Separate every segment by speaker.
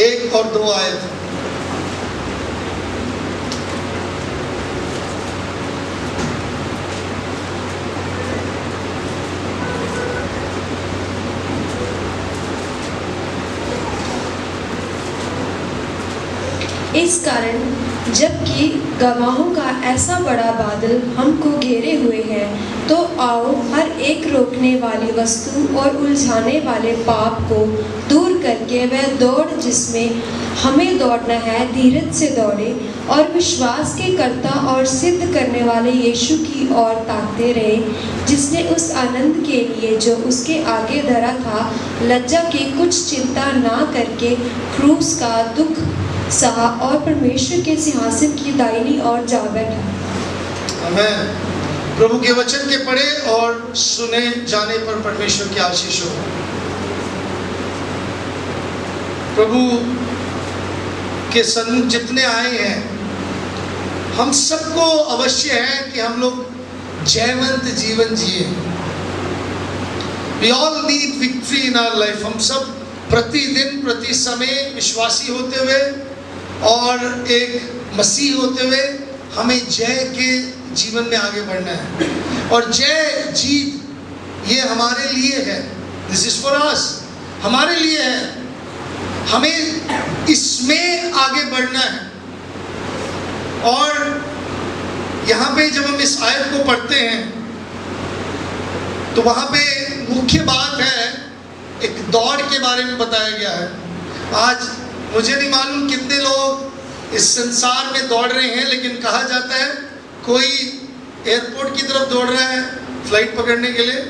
Speaker 1: 1 और 2 आयत।
Speaker 2: इस कारण जबकि गवाहों का ऐसा बड़ा बादल हमको घेरे हुए है, तो आओ हर एक रोकने वाली वस्तु और उलझाने वाले पाप को दूर करके वह दौड़ जिसमें हमें दौड़ना है धीरज से दौड़े, और विश्वास के कर्ता और सिद्ध करने वाले यीशु की ओर ताकते रहे, जिसने उस आनंद के लिए जो उसके आगे धरा था लज्जा की कुछ चिंता ना करके क्रूस का दुख सहा और परमेश्वर के सिंहासन की दाहिनी ओर जा बैठा।
Speaker 1: आमीन। प्रभु के वचन के पढ़े और सुने जाने पर परमेश्वर की आशीष हो। प्रभु के सन्मुख जितने आए हैं, हम सबको अवश्य है कि हम लोग जयवंत जीवन जिए। We all need victory in our life। हम सब प्रतिदिन प्रति समय विश्वासी होते हुए और एक मसीह होते हुए हमें जय के जीवन में आगे बढ़ना है, और जय जीत ये हमारे लिए है। दिस इज फॉर अस, हमारे लिए है। हमें इसमें आगे बढ़ना है। और यहाँ पे जब हम इस आयत को पढ़ते हैं तो वहाँ पे मुख्य बात है, एक दौड़ के बारे में बताया गया है। आज मुझे नहीं मालूम कितने लोग इस संसार में दौड़ रहे हैं, लेकिन कहा जाता है कोई एयरपोर्ट की तरफ दौड़ रहा है फ्लाइट पकड़ने के लिए,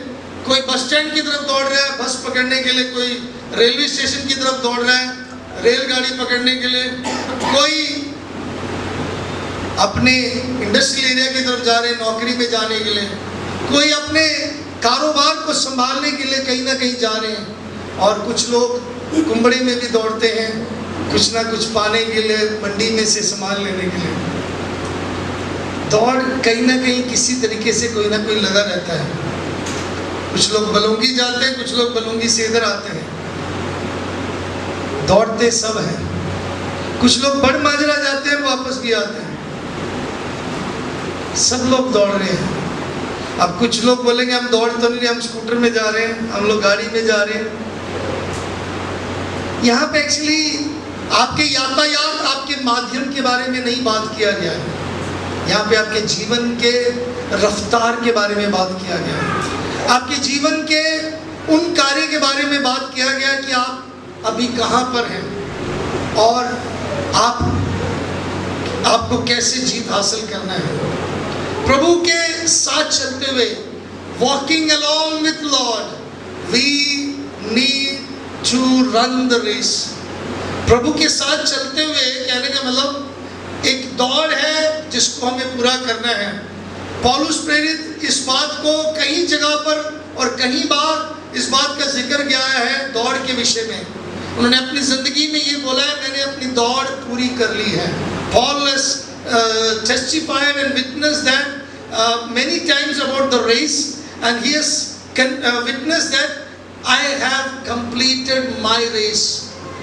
Speaker 1: कोई बस स्टैंड की तरफ दौड़ रहा है बस पकड़ने के लिए, कोई रेलवे स्टेशन की तरफ दौड़ रहा है रेलगाड़ी पकड़ने के लिए, कोई अपने इंडस्ट्रियल एरिया की तरफ जा रहे हैं नौकरी में जाने के लिए, कोई अपने कारोबार को संभालने के लिए कहीं ना कहीं जा रहे हैं, और कुछ लोग कुंबड़ी में भी दौड़ते हैं कुछ ना कुछ पाने के लिए, मंडी में से सामान लेने के लिए। दौड़ कहीं ना कहीं किसी तरीके से कोई ना कोई लगा रहता है। कुछ लोग बलूंगी जाते हैं, कुछ लोग बलूंगी से इधर आते हैं, दौड़ते सब हैं। कुछ लोग बड़ माजरा जाते हैं वापस भी आते हैं, सब लोग दौड़ रहे हैं। अब कुछ लोग बोलेंगे हम दौड़ तो नहीं, हम स्कूटर में जा रहे हैं, हम लोग गाड़ी में जा रहे हैं। यहाँ पे एक्चुअली आपके यातायात, आपके माध्यम के बारे में नहीं बात किया गया है। यहाँ पे आपके जीवन के रफ्तार के बारे में बात किया गया है। आपके जीवन के उन कार्य के बारे में बात किया गया कि आप अभी कहाँ पर हैं और आपको कैसे जीत हासिल करना है। प्रभु के साथ चलते हुए, walking along with Lord, we need to run the race. प्रभु के साथ चलते हुए कहने का मतलब एक दौड़ है जिसको हमें पूरा करना है। पौलुस प्रेरित इस बात को कई जगह पर और कई बार इस बात का जिक्र किया है दौड़ के विषय में। उन्होंने अपनी जिंदगी में ये बोला है, मैंने अपनी दौड़ पूरी कर ली है। Paul has testified and witnessed that many times about the race, and he has witnessed that I have completed my race,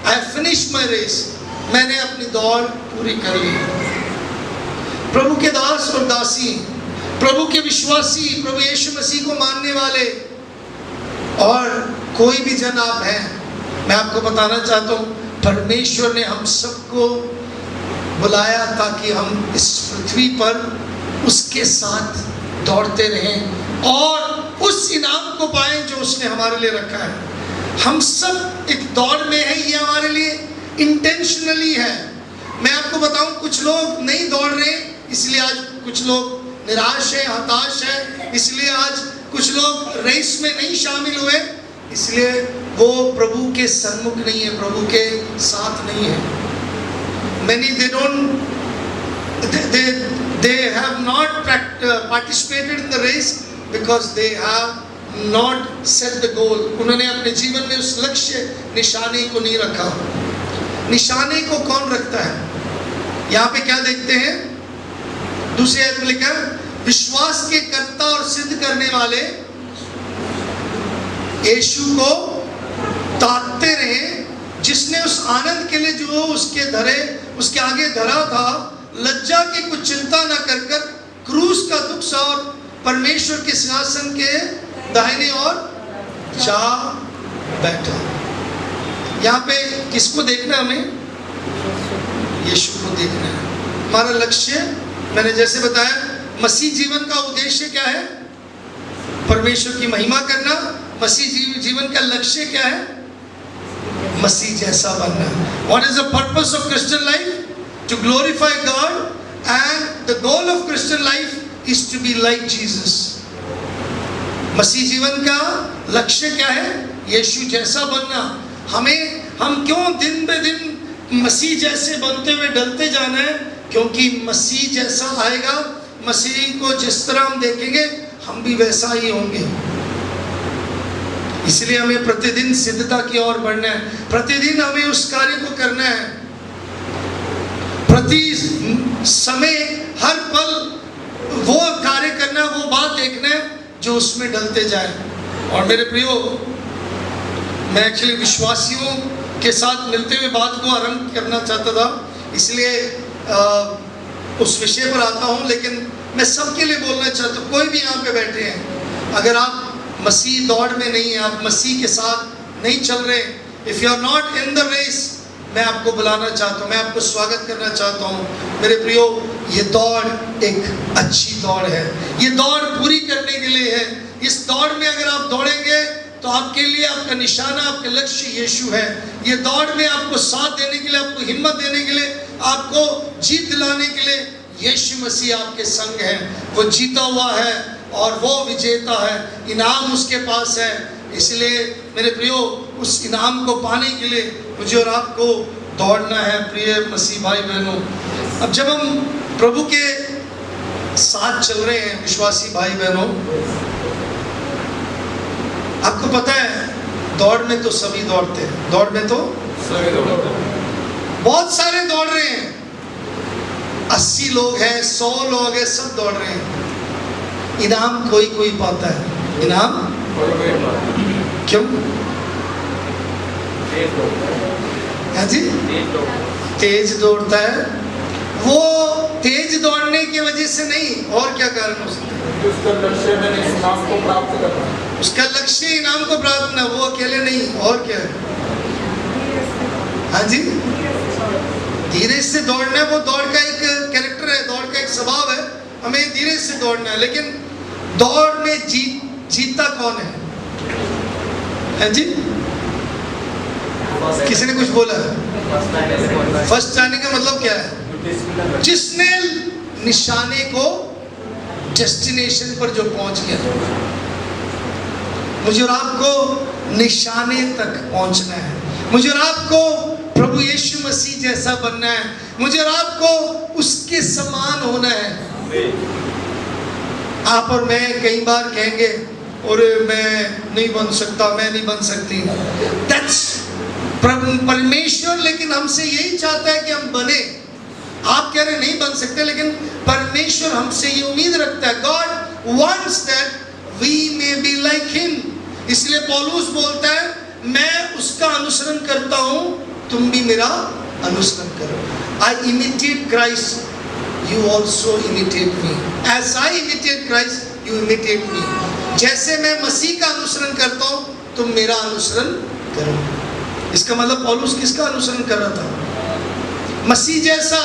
Speaker 1: I have finished my race। मैंने अपनी दौड़ पूरी कर ली। प्रभु के दास और दासी, प्रभु के विश्वासी, प्रभु यीशु मसीह को मानने वाले और कोई भी जन आप हैं, मैं आपको बताना चाहता हूँ परमेश्वर ने हम सबको बुलाया ताकि हम इस पृथ्वी पर उसके साथ दौड़ते रहें और उस इनाम को पाएं जो उसने हमारे लिए रखा है। हम सब एक दौड़ में हैं, ये हमारे लिए इंटेंशनली है। मैं आपको बताऊं, कुछ लोग नहीं दौड़ रहे इसलिए आज कुछ लोग निराश है, हताश है, इसलिए आज कुछ लोग रेस में नहीं शामिल हुए, इसलिए वो प्रभु के सन्मुख नहीं है, प्रभु के साथ नहीं है। Many they have not participated in the race because they have not set the goal। उन्होंने अपने जीवन में उस लक्ष्य निशाने को नहीं रखा। निशाने को कौन रखता है? यहाँ पे क्या देखते हैं? दूसरी आयत में लिखा है, विश्वास के कर्ता और सिद्ध करने वाले यीशु को ताकते रहे, जिसने उस आनंद के लिए जो उसके आगे धरा था, लज्जा की कुछ चिंता न कर कर क्रूस का दुख सहा और परमेश्वर के सिंहासन के दाहिने ओर जा बैठा। यहाँ पे किसको देखना है हमें? यीशु को देखना है। हमारा लक्ष्य, मैंने जैसे बताया, मसीह जीवन का उद्देश्य क्या है? परमेश्वर की महिमा करना। मसीह जीवन का लक्ष्य क्या है? मसीह जैसा बनना। What is the purpose of Christian life? To glorify God, and the goal of Christian life is to be like Jesus. मसीह जीवन का लक्ष्य क्या है? यीशु जैसा बनना। हम क्यों दिन बे दिन मसीह जैसे बनते हुए ढलते जाना है? क्योंकि मसीह जैसा आएगा, मसीह को जिस तरह हम देखेंगे हम भी वैसा ही होंगे। इसलिए हमें प्रतिदिन सिद्धता की ओर बढ़ना है, प्रतिदिन हमें उस कार्य को करना है, प्रति समय हर पल वो कार्य करना, वो बात देखना है जो उसमें ढलते जाए। और मेरे प्रियो, मैं एक्चुअली विश्वासियों के साथ मिलते हुए बात को आरंभ करना चाहता था, इसलिए उस विषय पर आता हूँ। लेकिन मैं सबके लिए बोलना चाहता हूँ, कोई भी यहाँ पे बैठे हैं, अगर आप मसीह दौड़ में नहीं है, आप मसीह के साथ नहीं चल रहे, if you are not in the race, मैं आपको बुलाना चाहता हूँ, मैं आपको स्वागत करना चाहता हूँ। मेरे प्रियो, ये दौड़ एक अच्छी दौड़ है, ये दौड़ पूरी करने के लिए है। इस दौड़ में अगर आप दौड़ेंगे तो आपके लिए आपका निशाना, आपका लक्ष्य यीशु है। ये दौड़ में आपको साथ देने के लिए, आपको हिम्मत देने के लिए, आपको जीत दिलाने के लिए यीशु मसीह आपके संग है। वो जीता हुआ है और वो विजेता है, इनाम उसके पास है। इसलिए मेरे प्रियो, उस इनाम को पाने के लिए मुझे और आपको दौड़ना है। प्रिय मसीह भाई बहनों, अब जब हम प्रभु के साथ चल रहे हैं, विश्वासी भाई बहनों, आपको पता है दौड़ में तो सभी दौड़ते हैं, दौड़ में तो सभी दौड़ते हैं, बहुत सारे दौड़ रहे हैं, 80 लोग हैं, 100 लोग हैं, सब दौड़ रहे हैं। इनाम कोई कोई पाता है, इनाम क्यों? हाँ जी, तेज दौड़ता है। वो तेज दौड़ने की वजह से नहीं, और क्या कारण हो सकता है?
Speaker 3: उसका लक्ष्य है इनाम को प्राप्त करना,
Speaker 1: उसका लक्ष्य इनाम को प्राप्त करना, वो अकेले नहीं, और क्या है? हाँ जी, धीरे से दौड़ना है। वो दौड़ का एक कैरेक्टर है, दौड़ का एक स्वभाव है, हमें धीरे से दौड़ना है। लेकिन दौड़ में जीतता कौन है? हाँ जी, किसी ने कुछ बोला? फर्स्ट आने का मतलब क्या है? जिसने निशाने को, डेस्टिनेशन पर जो पहुंच गया। मुझे और आपको निशाने तक पहुंचना है, मुझे और आपको प्रभु यीशु मसीह जैसा बनना है, मुझे और आपको उसके समान होना है। आप और मैं कई बार कहेंगे, और मैं नहीं बन सकता, मैं नहीं बन सकती। दैट्स परमेश्वर लेकिन हमसे यही चाहता है कि हम बने। आप कह रहे नहीं बन सकते, लेकिन परमेश्वर हमसे ये उम्मीद रखता है। God wants that we may be like him. इसलिए पौलुस बोलता है, मैं उसका अनुसरण करता हूं, तुम भी मेरा अनुसरण करो। I imitate Christ, you also imitate me. As I imitate Christ, you imitate me. जैसे मैं मसीह का अनुसरण करता हूँ, तुम मेरा अनुसरण करो। इसका मतलब पौलुस किसका अनुसरण कर रहा था? मसीह जैसा।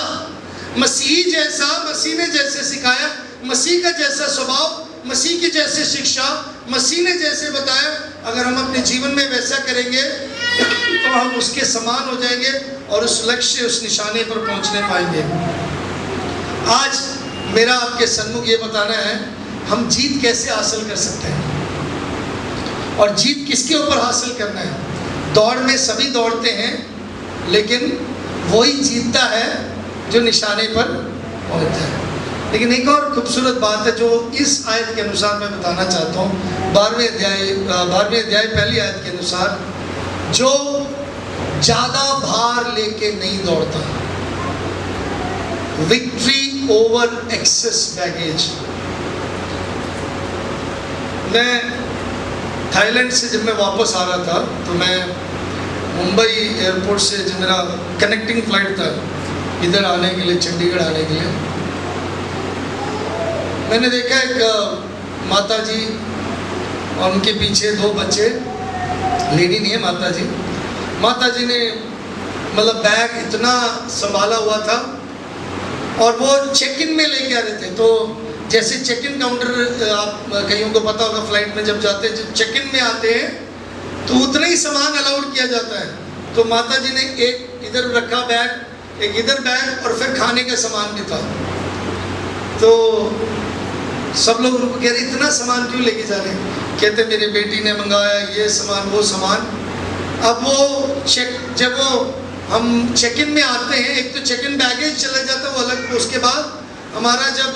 Speaker 1: मसीह जैसा, मसीह ने जैसे सिखाया, मसीह का जैसा स्वभाव, मसीह की जैसे शिक्षा, मसीह ने जैसे बताया, अगर हम अपने जीवन में वैसा करेंगे तो हम उसके समान हो जाएंगे और उस लक्ष्य, उस निशाने पर पहुंचने पाएंगे। आज मेरा आपके सन्मुख ये बताना है, हम जीत कैसे हासिल कर सकते हैं और जीत किसके ऊपर हासिल करना है। दौड़ में सभी दौड़ते हैं, लेकिन वही जीतता है जो निशाने पर पहुंचता है। लेकिन एक और खूबसूरत बात है जो इस आयत के अनुसार मैं बताना चाहता हूँ। 12वें अध्याय पहली आयत के अनुसार, जो ज़्यादा भार लेके नहीं दौड़ता, विक्ट्री ओवर एक्सेस बैगेज। मैं थाईलैंड से जब मैं वापस आ रहा था, तो मैं मुंबई एयरपोर्ट से जो मेरा कनेक्टिंग फ्लाइट था इधर आने के लिए, चंडीगढ़ आने के लिए, मैंने देखा एक माता जी और उनके पीछे 2 बच्चे, लेडी नहीं है माता जी। माता जी ने मतलब बैग इतना संभाला हुआ था और वो चेक इन में लेके आ रहे थे। तो जैसे चेक इन काउंटर, आप कईयों को पता होगा फ्लाइट में जब जाते हैं, जब चेक इन में आते हैं तो उतना ही सामान अलाउड किया जाता है। तो माता जी ने एक इधर रखा बैग, एक इधर बैग, और फिर खाने का सामान भी था। तो सब लोग उनको कह रहे इतना सामान क्यों लेके जा रहे हैं? कहते मेरी बेटी ने मंगाया ये सामान वो सामान। अब वो जब वो हम चेक इन में आते हैं, एक तो चेक इन बैगेज चला जाता है वो अलग, उसके बाद हमारा जब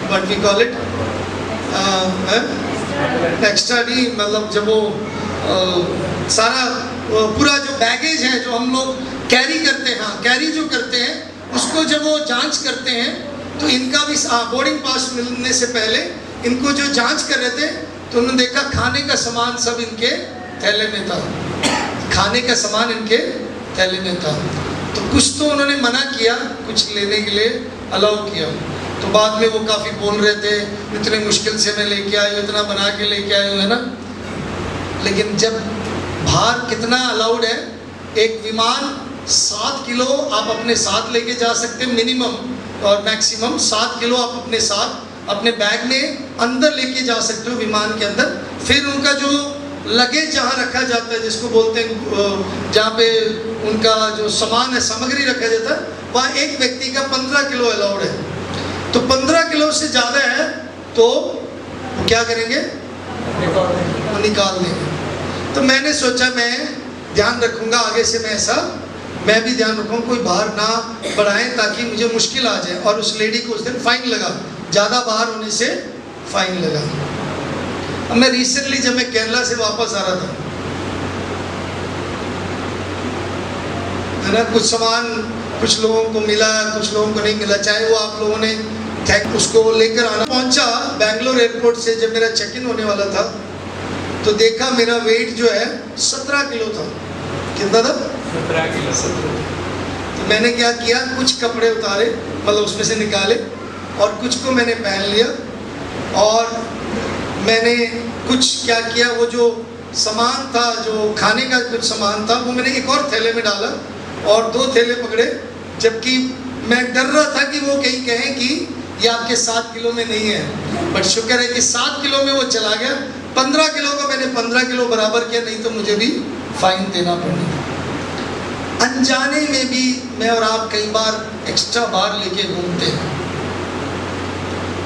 Speaker 1: what we call it extra D, मतलब जब वो सारा पूरा जो बैगेज है जो हम लोग कैरी करते हैं, कैरी जो करते हैं उसको जब वो जांच करते हैं तो इनका भी बोर्डिंग पास मिलने से पहले इनको जो जांच कर रहे थे तो उन्होंने देखा खाने का सामान सब इनके थैले में था, खाने का सामान इनके थैले में था। तो कुछ तो उन्होंने मना किया, कुछ लेने के लिए अलाउ किया। तो बाद में वो काफ़ी बोल रहे थे इतने मुश्किल से मैं लेके आया हूँ, इतना बना के लेके आया हूँ, है ना। लेकिन जब भार कितना अलाउड है, एक विमान 7 किलो आप अपने साथ लेके जा सकते हैं मिनिमम, और मैक्सिमम 7 किलो आप अपने साथ अपने बैग में अंदर लेके जा सकते हो विमान के अंदर। फिर उनका जो लगेज जहाँ रखा जाता है, जिसको बोलते हैं जहाँ पे उनका जो सामान है, सामग्री रखा जाता है, वहाँ एक व्यक्ति का 15 किलो अलाउड है। तो 15 किलो से ज़्यादा है तो वो क्या करेंगे, वो निकाल देंगे। तो मैंने सोचा मैं ध्यान रखूँगा, आगे से मैं भी ध्यान रखूँगा कोई बाहर ना बढ़ाएं ताकि मुझे मुश्किल आ जाए। और उस लेडी को उस दिन फाइन लगा, ज़्यादा बाहर होने से फाइन लगा। अब मैं रिसेंटली जब मैं केरला से वापस आ रहा था, है ना, कुछ सामान कुछ लोगों को मिला, कुछ लोगों को नहीं मिला, चाहे वो आप लोगों ने उसको लेकर आना। पहुंचा बैंगलोर एयरपोर्ट से, जब मेरा चेक इन होने वाला था तो देखा मेरा वेट जो है 17 किलो था। कितना था?
Speaker 3: 17 किलो।
Speaker 1: तो मैंने क्या किया, कुछ कपड़े उतारे, मतलब उसमें से निकाले, और कुछ को मैंने पहन लिया। और मैंने कुछ क्या किया, वो जो सामान था, जो खाने का कुछ सामान था, वो मैंने एक और थैले में डाला और 2 थैले पकड़े। जबकि मैं डर रहा था कि वो कहीं कहें कि ये आपके 7 किलो में नहीं है, बट शुक्र है कि 7 किलो में वो चला गया। 15 किलो का मैंने 15 किलो बराबर किया, नहीं तो मुझे भी फाइन देना पड़ेगा। अनजाने में भी मैं और आप कई बार एक्स्ट्रा बार लेके घूमते हैं।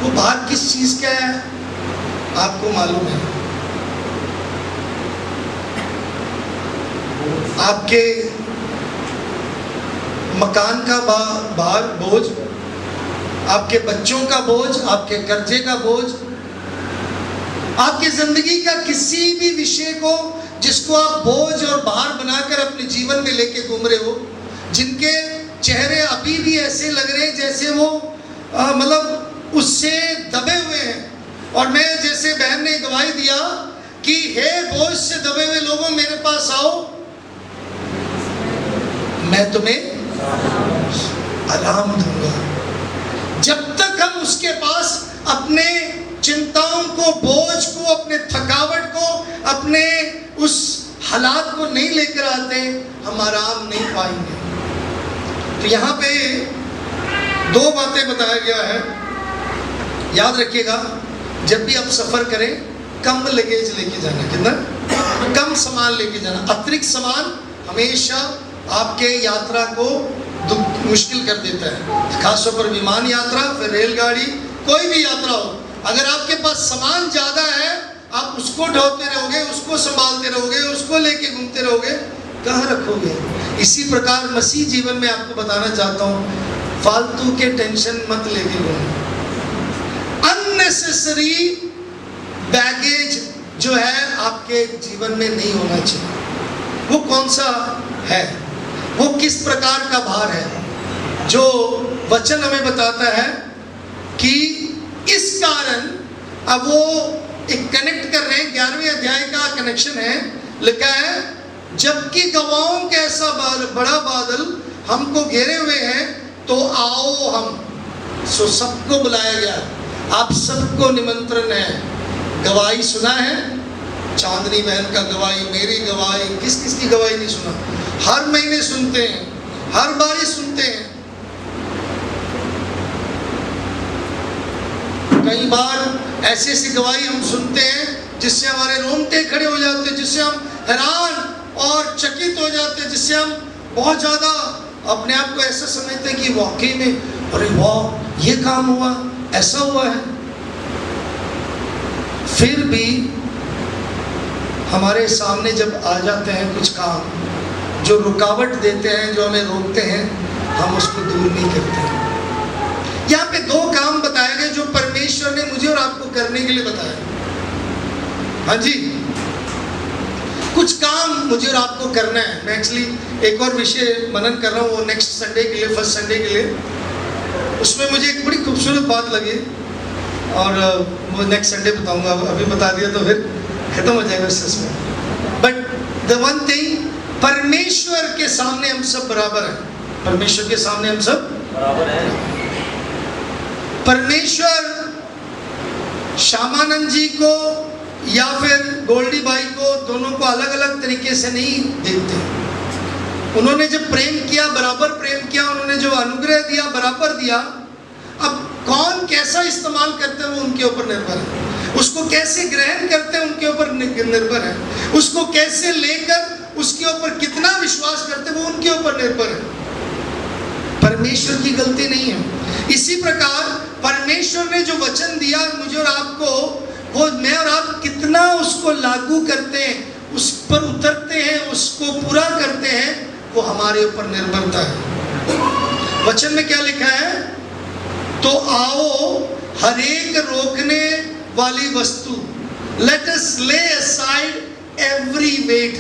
Speaker 1: वो बार किस चीज़ का है आपको मालूम है? आपके मकान का भार, बोझ, आपके बच्चों का बोझ, आपके कर्जे का बोझ, आपकी जिंदगी का किसी भी विषय को जिसको आप बोझ और भार बनाकर अपने जीवन में लेके घूम रहे हो, जिनके चेहरे अभी भी ऐसे लग रहे हैं जैसे वो मतलब उससे दबे हुए हैं। और मैं, जैसे बहन ने गवाही दिया कि हे बोझ से दबे हुए लोगों, मेरे पास आओ, मैं तुम्हें आराम दूंगा। जब तक हम उसके पास अपने चिंताओं को, बोझ को, अपने थकावट को, अपने उस हालात को नहीं लेकर आते, हम आराम नहीं पाएंगे। तो यहाँ पे 2 बातें बताया गया है, याद रखिएगा। जब भी आप सफर करें, कम लगेज लेके जाना, कितना कम सामान लेके जाना। अतिरिक्त सामान हमेशा आपके यात्रा को मुश्किल कर देता है, खासतौर पर विमान यात्रा, फिर रेलगाड़ी, कोई भी यात्रा हो। अगर आपके पास सामान ज़्यादा है, आप उसको ढोते रहोगे, उसको संभालते रहोगे, उसको लेके घूमते रहोगे, कहाँ रखोगे? इसी प्रकार मसीह जीवन में आपको बताना चाहता हूँ, फालतू के टेंशन मत लेके घूमो। अननेसेसरी बैगेज जो है आपके जीवन में नहीं होना चाहिए। वो कौन सा है? वो किस प्रकार का भार है? जो वचन हमें बताता है कि इस कारण अब वो एक कनेक्ट कर रहे हैं, 11वें अध्याय का कनेक्शन है। लिखा है जबकि गवाहों का ऐसा बड़ा बादल हमको घेरे हुए हैं तो आओ हम। सो सबको बुलाया गया, आप सबको निमंत्रण है। गवाही सुना है, चांदनी बहन का गवाही, मेरी गवाही, किस किस की गवाही नहीं सुना? हर महीने सुनते हैं, हर बारी सुनते हैं। कई बार ऐसी ऐसी गवाही हम सुनते हैं जिससे हमारे रोंगटे खड़े हो जाते हैं, जिससे हम हैरान और चकित हो जाते हैं, जिससे हम बहुत ज़्यादा अपने आप को ऐसा समझते हैं कि वाकई में अरे वाह ये काम हुआ, ऐसा हुआ है। फिर भी हमारे सामने जब आ जाते हैं कुछ काम जो रुकावट देते हैं, जो हमें रोकते हैं, हम उसको दूर नहीं करते हैं। यहाँ पे दो काम बताए गए जो परमेश्वर ने मुझे और आपको करने के लिए बताया। हाँ जी, कुछ काम मुझे और आपको करना है। मैं एक्चुअली एक और विषय मनन कर रहा हूँ, वो नेक्स्ट संडे के लिए, फर्स्ट संडे के लिए। उसमें मुझे एक बड़ी खूबसूरत बात लगी और वो नेक्स्ट संडे बताऊंगा। अभी बता दिया तो फिर खत्म हो जाएगा उसमें। बट द वन थिंग, परमेश्वर के सामने हम सब बराबर हैं। परमेश्वर के सामने हम सब
Speaker 3: बराबर है।
Speaker 1: परमेश्वर श्यामानंद जी को या फिर गोल्डी बाई को, दोनों को अलग अलग तरीके से नहीं देखते। उन्होंने जब प्रेम किया, बराबर प्रेम किया। उन्होंने जो अनुग्रह दिया, बराबर दिया। अब कौन कैसा इस्तेमाल करते हैं वो उनके ऊपर निर्भर है। उसको कैसे ग्रहण करते हैं उनके ऊपर निर्भर है। उसको कैसे लेकर उसके ऊपर कितना विश्वास करते हैं वो उनके ऊपर निर्भर है। परमेश्वर की गलती नहीं है। इसी प्रकार परमेश्वर ने जो वचन दिया मुझे और आपको, वो मैं और आप कितना उसको लागू करते हैं, उस पर उतरते हैं, उसको पूरा करते हैं, वो हमारे ऊपर निर्भरता है। वचन में क्या लिखा है? तो आओ हर एक रोकने वाली वस्तु, लेट अस ले असाइड एवरी वेट।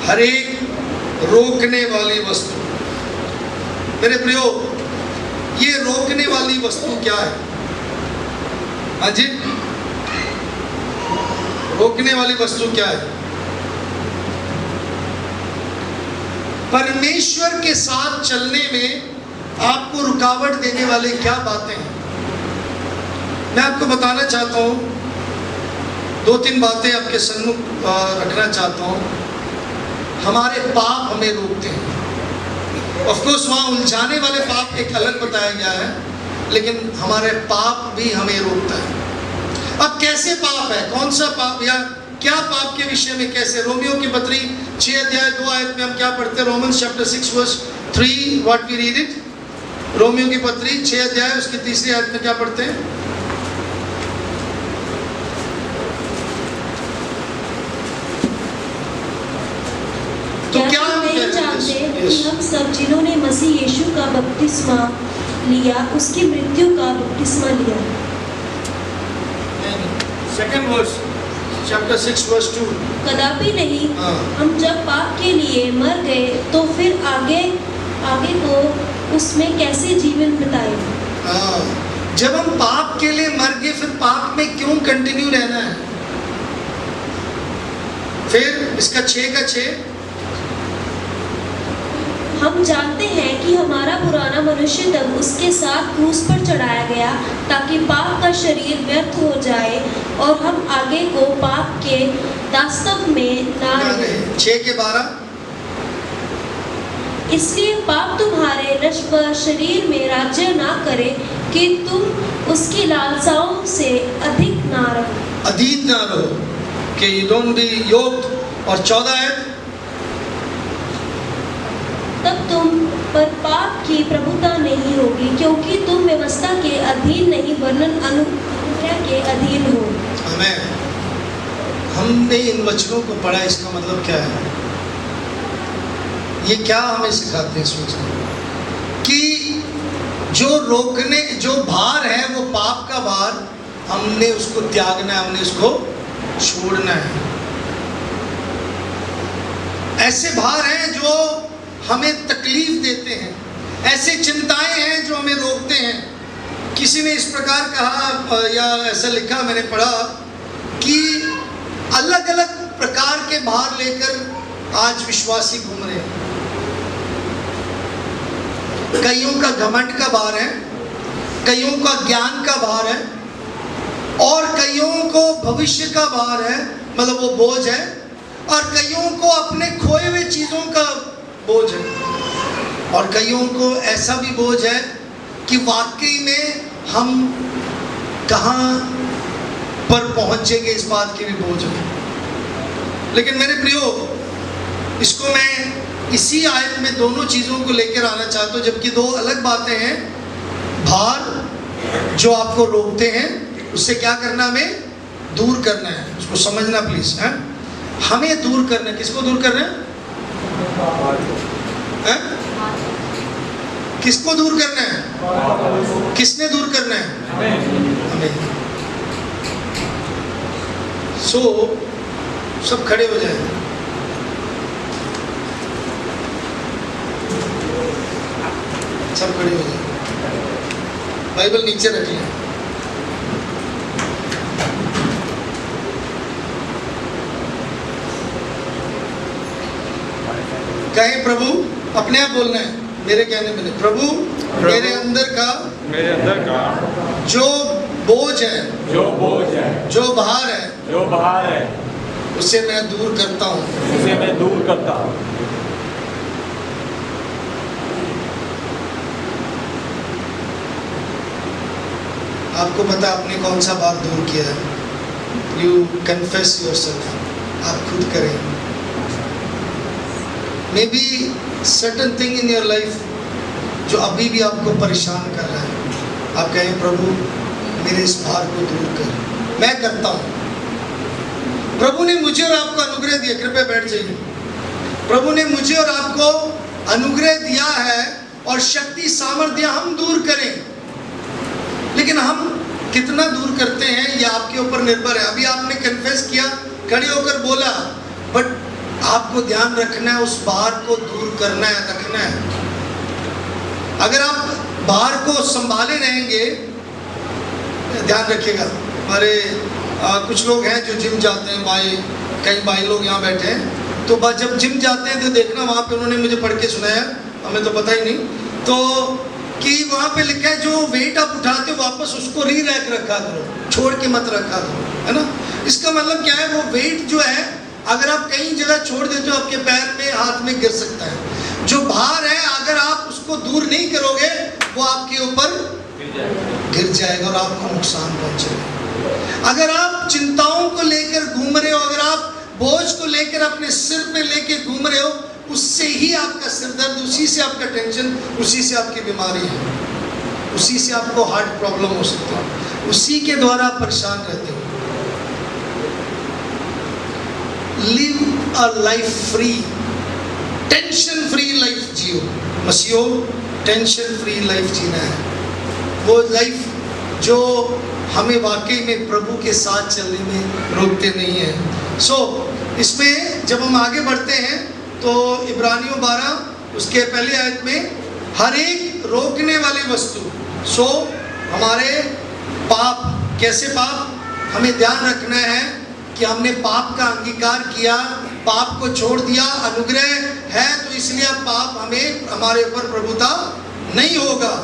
Speaker 1: हर एक रोकने वाली वस्तु। मेरे प्रियो, ये रोकने वाली वस्तु क्या है? हाँ जी, रोकने वाली वस्तु क्या है? परमेश्वर के साथ चलने में आपको रुकावट देने वाले क्या बातें हैं? मैं आपको बताना चाहता हूं, दो तीन बातें आपके सम्मुख रखना चाहता हूं। हमारे पाप हमें रोकते हैं। ऑफ कोर्स वहाँ उलझाने वाले पाप एक अलग बताया गया है, लेकिन हमारे पाप भी हमें रोकता है। अब कैसे पाप है, कौन सा पाप या क्या पाप के विषय में कैसे? रोमियो की पत्री 6 अध्याय 2 आयत में हम क्या पढ़ते हैं? Romans chapter 6 verse 3, what we read it. रोमियो की पत्री 6 अध्याय उसकी 3री आयत में क्या पढ़ते हैं? तो क्या हम
Speaker 2: नहीं जानते कि हम सब जिन्होंने मसीह यीशु का बपतिस्मा लिया उसकी मृत्यु का बपतिस्मा लिया।
Speaker 1: Second verse chapter 6 verse 2।
Speaker 2: कदापि नहीं।
Speaker 1: हाँ।
Speaker 2: हम जब पाप के लिए मर गए तो फिर आगे को उसमें कैसे जीवन बिताए?
Speaker 1: हाँ, जब हम पाप के लिए मर गए फिर पाप में क्यों कंटिन्यू रहना है? फिर इसका 6 का 6,
Speaker 2: हम जानते हैं कि हमारा पुराना मनुष्य तब उसके साथ क्रूस पर चढ़ाया गया ताकि पाप का शरीर व्यर्थ हो जाए और हम आगे को पाप के दास्तव में ना रहें।
Speaker 1: 6 के 12।
Speaker 2: इसलिए पाप तुम्हारे नश्वर शरीर में राज्य ना करे कि तुम उसकी लालसाओं से अधिक ना रहो।
Speaker 1: अधीन ना रहो, कि यू डोंट बी योक्ड। और 14 है,
Speaker 2: तब तुम पर पाप की प्रभुता नहीं होगी क्योंकि तुम व्यवस्था के अधीन नहीं वरन अनुग्रह के अधीन हो।
Speaker 1: आमीन। हमने इन वचनों को पढ़ा, इसका मतलब क्या है? ये क्या हमें सिखाते हैं? सोचना कि जो रोकने, जो भार है वो पाप का भार, हमने उसको त्यागना है, हमने उसको छोड़ना है। ऐसे भार हैं जो हमें तकलीफ देते हैं, ऐसे चिंताएं हैं जो हमें रोकते हैं, किसी ने इस प्रकार कहा या ऐसा लिखा, मैंने पढ़ा कि अलग अलग प्रकार के भार लेकर आज विश्वासी घूम रहे हैं। कईयों का घमंड का भार है, कईयों का ज्ञान का भार है, और कईयों को भविष्य का भार है, मतलब वो बोझ है, और कईयों को अपने खोए हुए चीजों का बोझ है, और कईयों को ऐसा भी बोझ है कि वाकई में हम कहाँ पर पहुंचेंगे इस बात की भी बोझ है। लेकिन मेरे प्रियो, इसको मैं इसी आयत में दोनों चीजों को लेकर आना चाहता हूं, जबकि दो अलग बातें हैं। भार जो आपको रोकते हैं, उससे क्या करना, हमें दूर करना है। उसको समझना प्लीज है। हमें दूर करना है। किसको दूर करना है? किसको दूर करना है? किसने दूर करना है? हमें। सो सब खड़े हो जाए। सब खड़े हो जाए। बाइबल नीचे रख लें। कहें प्रभु, अपने आप बोलना है, मेरे कहने में नहीं। प्रभु मेरे अंदर का जो बोझ है, जो भार है, उसे मैं दूर करता हूँ। आपको पता आपने कौन सा भार दूर किया है? You confess yourself. आप खुद करें। May be certain thing in your life जो अभी भी आपको परेशान कर रहा है। आप कहें प्रभु मेरे इस भार को दूर कर। मैं करता हूँ। प्रभु ने मुझे और आपको अनुग्रह दिया। कृपया बैठ जाइए। प्रभु ने मुझे और आपको अनुग्रह दिया है और शक्ति सामर्थ्य हम दूर करें, लेकिन हम कितना दूर करते हैं यह आपके ऊपर निर्भर है। अभी आपने कन्फेस किया, खड़े होकर बोला, बट आपको ध्यान रखना है, उस भार को दूर करना है, रखना है। अगर आप भार को संभाले रहेंगे, ध्यान रखिएगा। हमारे कुछ लोग हैं जो जिम जाते हैं, कई भाई लोग यहाँ बैठे हैं, तो जब जिम जाते हैं तो देखना वहाँ पे उन्होंने मुझे पढ़ के सुनाया, हमें तो पता ही नहीं, तो कि वहाँ पे लिखा है जो वेट आप उठाते हो वापस उसको री-रैक रखा करो, छोड़ के मत रखा करो, है ना। इसका मतलब क्या है, वो वेट जो है अगर आप कहीं जगह छोड़ देते हो आपके पैर में, हाथ में गिर सकता है। जो भार है अगर आप उसको दूर नहीं करोगे वो आपके ऊपर गिर जाएगा और आपको नुकसान पहुंचेगा। अगर आप चिंताओं को लेकर घूम रहे हो, अगर आप बोझ को लेकर अपने सिर पे लेके घूम रहे हो, उससे ही आपका सिर दर्द, उसी से आपका टेंशन, उसी से आपकी बीमारी है, उसी से आपको हार्ट प्रॉब्लम हो सकता है, उसी के द्वारा आप परेशान रहते हो। Live a life free, tension free life जियो। मसीहो, टेंशन फ्री लाइफ जीना है, वो लाइफ जो हमें वाकई में प्रभु के साथ चलने में रोकते नहीं है। सो इसमें जब हम आगे बढ़ते हैं तो इब्रानियों 12 उसके पहली आयत में हर एक रोकने वाली वस्तु, सो हमारे पाप, कैसे पाप, हमें ध्यान रखना है कि हमने पाप का अंगीकार किया, पाप को छोड़ दिया, अनुग्रह है तो इसलिए अब पाप हमारे ऊपर प्रभुता नहीं होगा।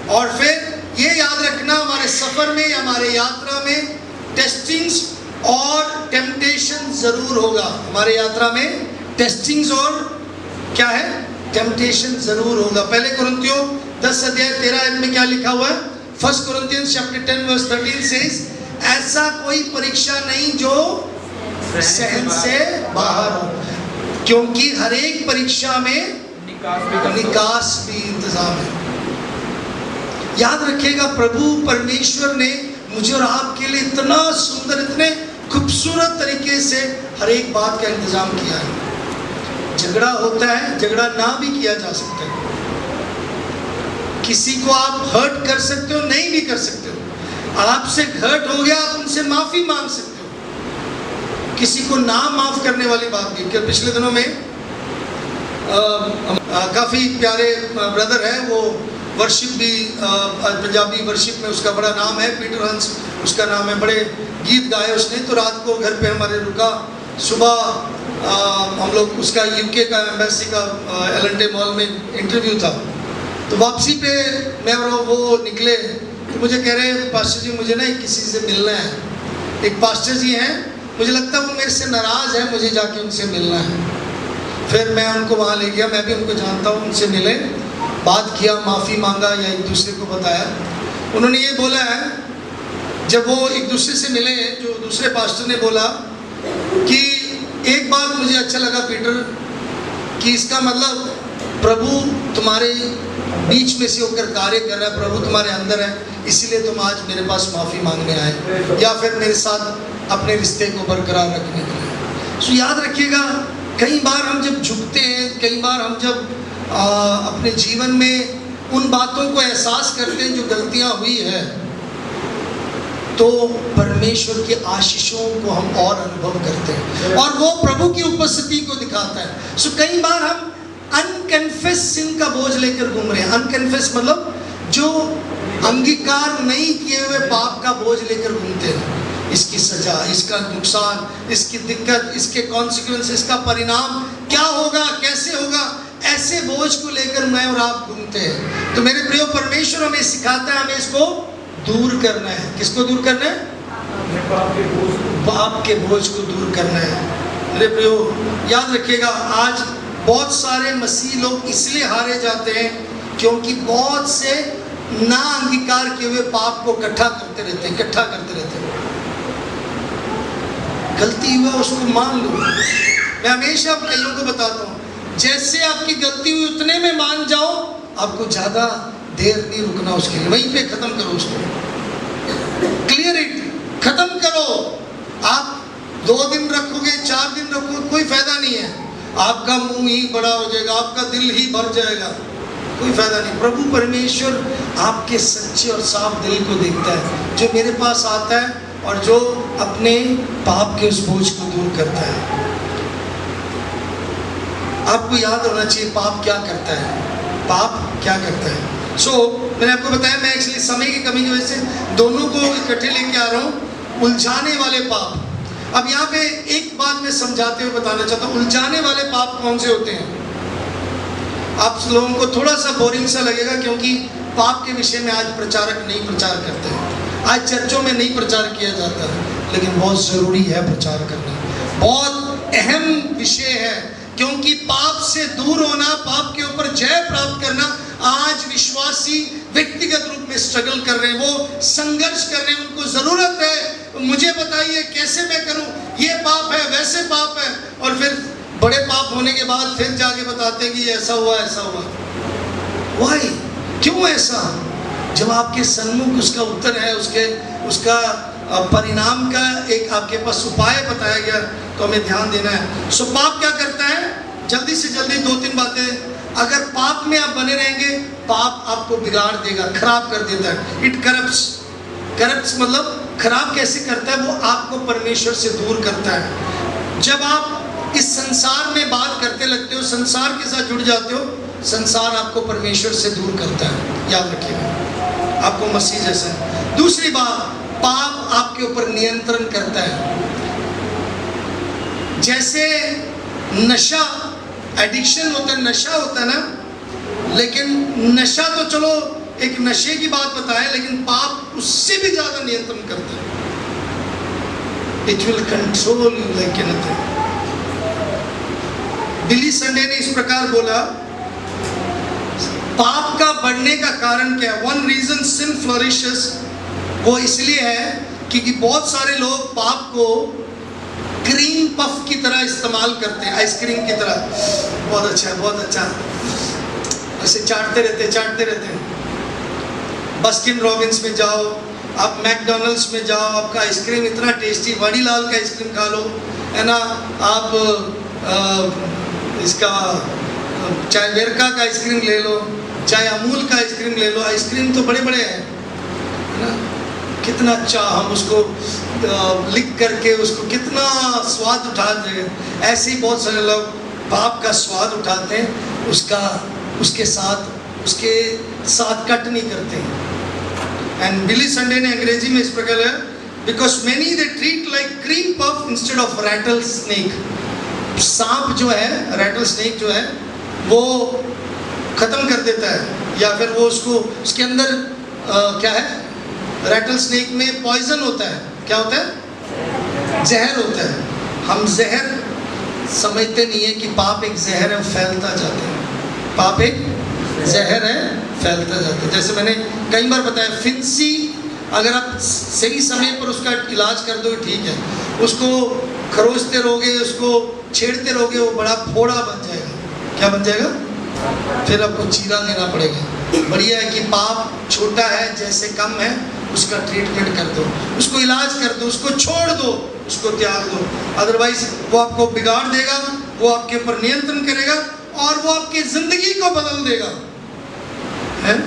Speaker 1: और फिर ये याद रखना, हमारे सफर में, हमारे यात्रा में टेस्टिंग्स और टेम्पटेशन जरूर होगा। हमारे यात्रा में टेस्टिंग्स और क्या है, टेम्पटेशन जरूर होगा। पहले कुरिन्थियों 10 अध्याय 13 में क्या लिखा हुआ है? 1 Corinthians chapter 10 verse 13 says, ऐसा कोई परीक्षा नहीं जो सहन से बाहर हो, क्योंकि हर एक परीक्षा में निकास भी इंतजाम है। याद रखिएगा, प्रभु परमेश्वर ने मुझे और आपके लिए इतना सुंदर, इतने खूबसूरत तरीके से हर एक बात का इंतजाम किया है। झगड़ा होता है, झगड़ा ना भी किया जा सकता है, किसी को आप हर्ट कर सकते हो, नहीं भी कर सकते हो। आपसे हर्ट हो गया, आप उनसे माफी मांग सकते हो। किसी को ना माफ करने वाली बात नहीं। कि पिछले दिनों में काफी प्यारे ब्रदर हैं, वो वर्शिप भी पंजाबी वर्शिप में उसका बड़ा नाम है, पीटर हंस उसका नाम है, बड़े गीत गाए उसने। तो रात को घर पे हमारे रुका, सुबह हम लोग उसका यूके का एम्बेसी का एलएनटे मॉल में इंटरव्यू था। तो वापसी पे मैं और वो निकले तो मुझे कह रहे पास्टर जी मुझे ना किसी से मिलना है। एक पास्टर जी हैं, मुझे लगता है वो मेरे से नाराज़ है, मुझे जाके उनसे मिलना है। फिर मैं उनको वहाँ ले गया, मैं भी उनको जानता हूँ, उनसे मिले, बात किया, माफ़ी मांगा या एक दूसरे को बताया। उन्होंने ये बोला है, जब वो एक दूसरे से मिले, जो दूसरे पास्टर ने बोला कि एक बात मुझे अच्छा लगा पीटर, कि इसका मतलब प्रभु तुम्हारे बीच में से होकर कार्य कर रहा है, प्रभु तुम्हारे अंदर है, इसीलिए तुम आज मेरे पास माफ़ी मांगने आए या फिर मेरे साथ अपने रिश्ते को बरकरार रखने के लिए। सो याद रखिएगा, कई बार हम जब झुकते हैं, कई बार हम जब अपने जीवन में उन बातों को एहसास करते हैं जो गलतियां हुई है, तो परमेश्वर के आशीषों को हम और अनुभव करते हैं और वो प्रभु की उपस्थिति को दिखाता है। सो कई बार हम अनकन्फेस सिन का बोझ लेकर घूम रहे हैं। अनकन्फेस मतलब जो अंगीकार नहीं किए हुए पाप का बोझ लेकर घूमते हैं। इसकी सजा, इसका नुकसान, इसकी दिक्कत, इसके कॉन्सिक्वेंस, इसका परिणाम क्या होगा, कैसे होगा, ऐसे बोझ को लेकर मैं और आप घूमते हैं। तो मेरे प्रियो, परमेश्वर हमें सिखाता है, हमें इसको दूर करना है। किसको दूर करना है? पाप के बोझ को दूर करना है। मेरे प्रियो, याद रखिएगा, आज बहुत सारे मसीह लोग इसलिए हारे जाते हैं क्योंकि बहुत से ना अंगीकार किए हुए पाप को इकट्ठा करते रहते हैं। गलती हुआ उसको मान लो। मैं हमेशा कईयों को बताता हूँ, जैसे आपकी गलती हुई उतने में मान जाओ, आपको ज़्यादा देर नहीं रुकना उसके लिए, वहीं पे ख़त्म करो उसको, क्लियर इट, ख़त्म करो। आप 2 दिन रखोगे, 4 दिन रखोगे, कोई फ़ायदा नहीं है। आपका मुंह ही बड़ा हो जाएगा, आपका दिल ही भर जाएगा, कोई फ़ायदा नहीं। प्रभु परमेश्वर आपके सच्चे और साफ दिल को देखता है, जो मेरे पास आता है और जो अपने पाप के उस बोझ को दूर करता है। आपको याद होना चाहिए पाप क्या करता है, पाप क्या करता है। मैंने आपको बताया, मैं एक्चुअली समय की कमी की वजह से दोनों को इकट्ठे लेके आ रहा हूँ। उलझाने वाले पाप, अब यहाँ पे एक बात मैं समझाते हुए बताना चाहता हूँ, उलझाने वाले पाप कौन से होते हैं। आप लोगों को थोड़ा सा बोरिंग सा लगेगा क्योंकि पाप के विषय में आज प्रचारक नहीं प्रचार करते हैं, आज चर्चों में नहीं प्रचार किया जाता है, लेकिन बहुत ज़रूरी है प्रचार करना, बहुत अहम विषय है। क्योंकि पाप से दूर होना, पाप के ऊपर जय प्राप्त करना, आज विश्वासी व्यक्तिगत रूप में स्ट्रगल कर रहे हैं, वो संघर्ष कर रहे हैं, उनको ज़रूरत है, मुझे बताइए कैसे मैं करूं, ये पाप है, वैसे पाप है, और फिर बड़े पाप होने के बाद फिर जाके बताते हैं कि ये ऐसा हुआ, ऐसा हुआ। वाई, क्यों ऐसा? जब आपके सन्मुख उसका उत्तर है, उसका परिणाम का एक आपके पास उपाय बताया गया, तो हमें ध्यान देना है। सो पाप क्या करता है? जल्दी से जल्दी 2-3 बातें। अगर पाप में आप बने रहेंगे, पाप आपको बिगाड़ देगा, खराब कर देता है। इट करप्ट्स मतलब खराब कैसे करता है? वो आपको परमेश्वर से दूर करता है। जब आप इस संसार में बात करते लगते हो, संसार के साथ जुड़ जाते हो, संसार आपको परमेश्वर से दूर करता है, याद रखिएगा, आपको मसीह जैसा है। दूसरी बात, पाप आपके ऊपर नियंत्रण करता है। जैसे नशा, एडिक्शन होता है, नशा होता है ना, लेकिन नशा तो चलो एक नशे की बात बताए, लेकिन पाप उससे भी ज्यादा नियंत्रण करता है। It will control you like anything. Billy Sunday ने इस प्रकार बोला, पाप का बढ़ने का कारण क्या है? वन रीजन सिन फ्लरिशेस, वो इसलिए है क्योंकि बहुत सारे लोग पाप को क्रीम पफ की तरह इस्तेमाल करते हैं, आइसक्रीम की तरह। बहुत अच्छा, बहुत अच्छा, ऐसे चाटते रहते हैं। बस्किन रॉबिन्स में जाओ, आप मैकडोनल्ड्स में जाओ, आपका आइसक्रीम इतना टेस्टी, वाडीलाल का आइसक्रीम खा लो, है ना। आप इसका चाहे वेरका का आइसक्रीम ले लो, चाहे अमूल का आइसक्रीम ले लो, आइसक्रीम तो बड़े बड़े हैं, है ना। कितना अच्छा, हम उसको लिख करके उसको कितना स्वाद उठाते हैं। ऐसे ही बहुत सारे लोग पाप का स्वाद उठाते हैं, उसके साथ उसके साथ कट नहीं करते। एंड बिली संडे ने अंग्रेजी में इस प्रकार है, because many they treat like cream puff instead of rattlesnake. सांप जो है, रैटल स्नेक जो है, वो खत्म कर देता है, या फिर वो उसको उसके अंदर क्या है, रैटल स्नेक में पॉइजन होता है। क्या होता है? जहर होता है। हम जहर समझते नहीं है कि पाप एक जहर है, फैलता जाता है। पाप एक जहर है, फैलता जाता है। जैसे मैंने कई बार बताया, फिंसी अगर आप सही समय पर उसका इलाज कर दो ठीक है, उसको खरोचते रहोगे, उसको छेड़ते रहोगे, वो बड़ा फोड़ा बन जाएगा। क्या बन जाएगा? फिर आपको चीरा देना पड़ेगा। बढ़िया है कि पाप छोटा है, जैसे कम है, उसका ट्रीटमेंट कर दो, उसको इलाज कर दो, उसको छोड़ दो, उसको त्याग दो। अदरवाइज वो आपको बिगाड़ देगा, वो आपके ऊपर नियंत्रण करेगा और वो आपकी जिंदगी को बदल देगा। है?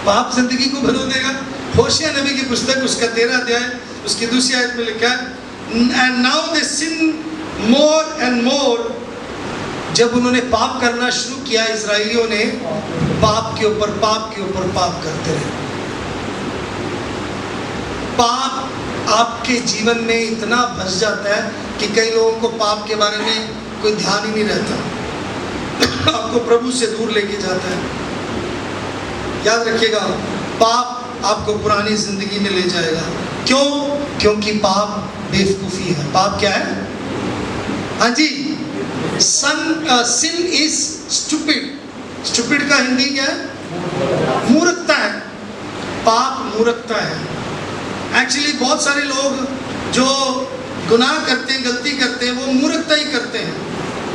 Speaker 1: पाप जिंदगी को बदल देगा। होशिया नबी की पुस्तक उसका 13 अध्याय उसकी दूसरी आयत में लिखा है, and now they sin more and more. जब उन्होंने पाप करना शुरू किया, इजरायलियों ने पाप के ऊपर पाप करते रहे। पाप आपके जीवन में इतना फंस जाता है कि कई लोगों को पाप के बारे में कोई ध्यान ही नहीं रहता। आपको प्रभु से दूर लेके जाता है। याद रखिएगा, पाप आपको पुरानी जिंदगी में ले जाएगा। क्यों? क्योंकि पाप बेवकूफी है। पाप क्या है? हाँ जी, सिन इज स्टूपिड। स्टूपिड का हिंदी क्या है? मूर्खता है। पाप मूर्खता है। एक्चुअली बहुत सारे लोग जो गुनाह करते हैं, गलती करते हैं, वो मूर्खता ही करते हैं।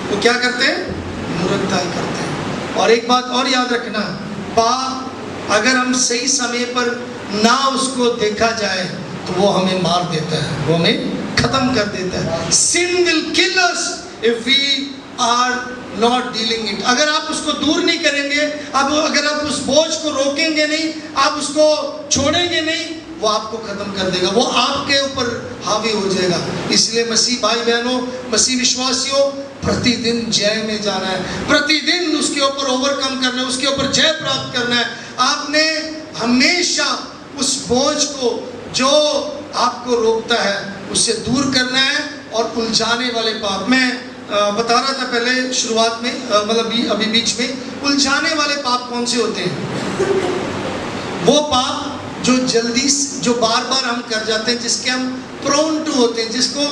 Speaker 1: वो क्या करते हैं? मूर्खता ही करते हैं। और एक बात और याद रखना, पाप अगर हम सही समय पर ना उसको देखा जाए तो वो हमें मार देता है, वो हमें खत्म कर देता है। Sin will kill us if we are not dealing it. अगर आप उसको दूर नहीं करेंगे, अब अगर आप उस बोझ को रोकेंगे नहीं, आप उसको छोड़ेंगे नहीं, वो आपको खत्म कर देगा, वो आपके ऊपर हावी हो जाएगा। इसलिए मसीह भाई बहनों, मसीह विश्वासियों, प्रतिदिन जय में जाना है, प्रतिदिन उसके ऊपर ओवरकम करना है, उसके ऊपर जय प्राप्त करना है। आपने हमेशा उस बोझ को जो आपको रोकता है उससे दूर करना है। और उलझाने वाले पाप, मैं बता रहा था पहले शुरुआत में, मतलब अभी बीच में, उलझाने वाले पाप कौन से होते हैं? वो पाप जो जल्दी, जो बार बार हम कर जाते हैं, जिसके हम प्रोन टू होते हैं, जिसको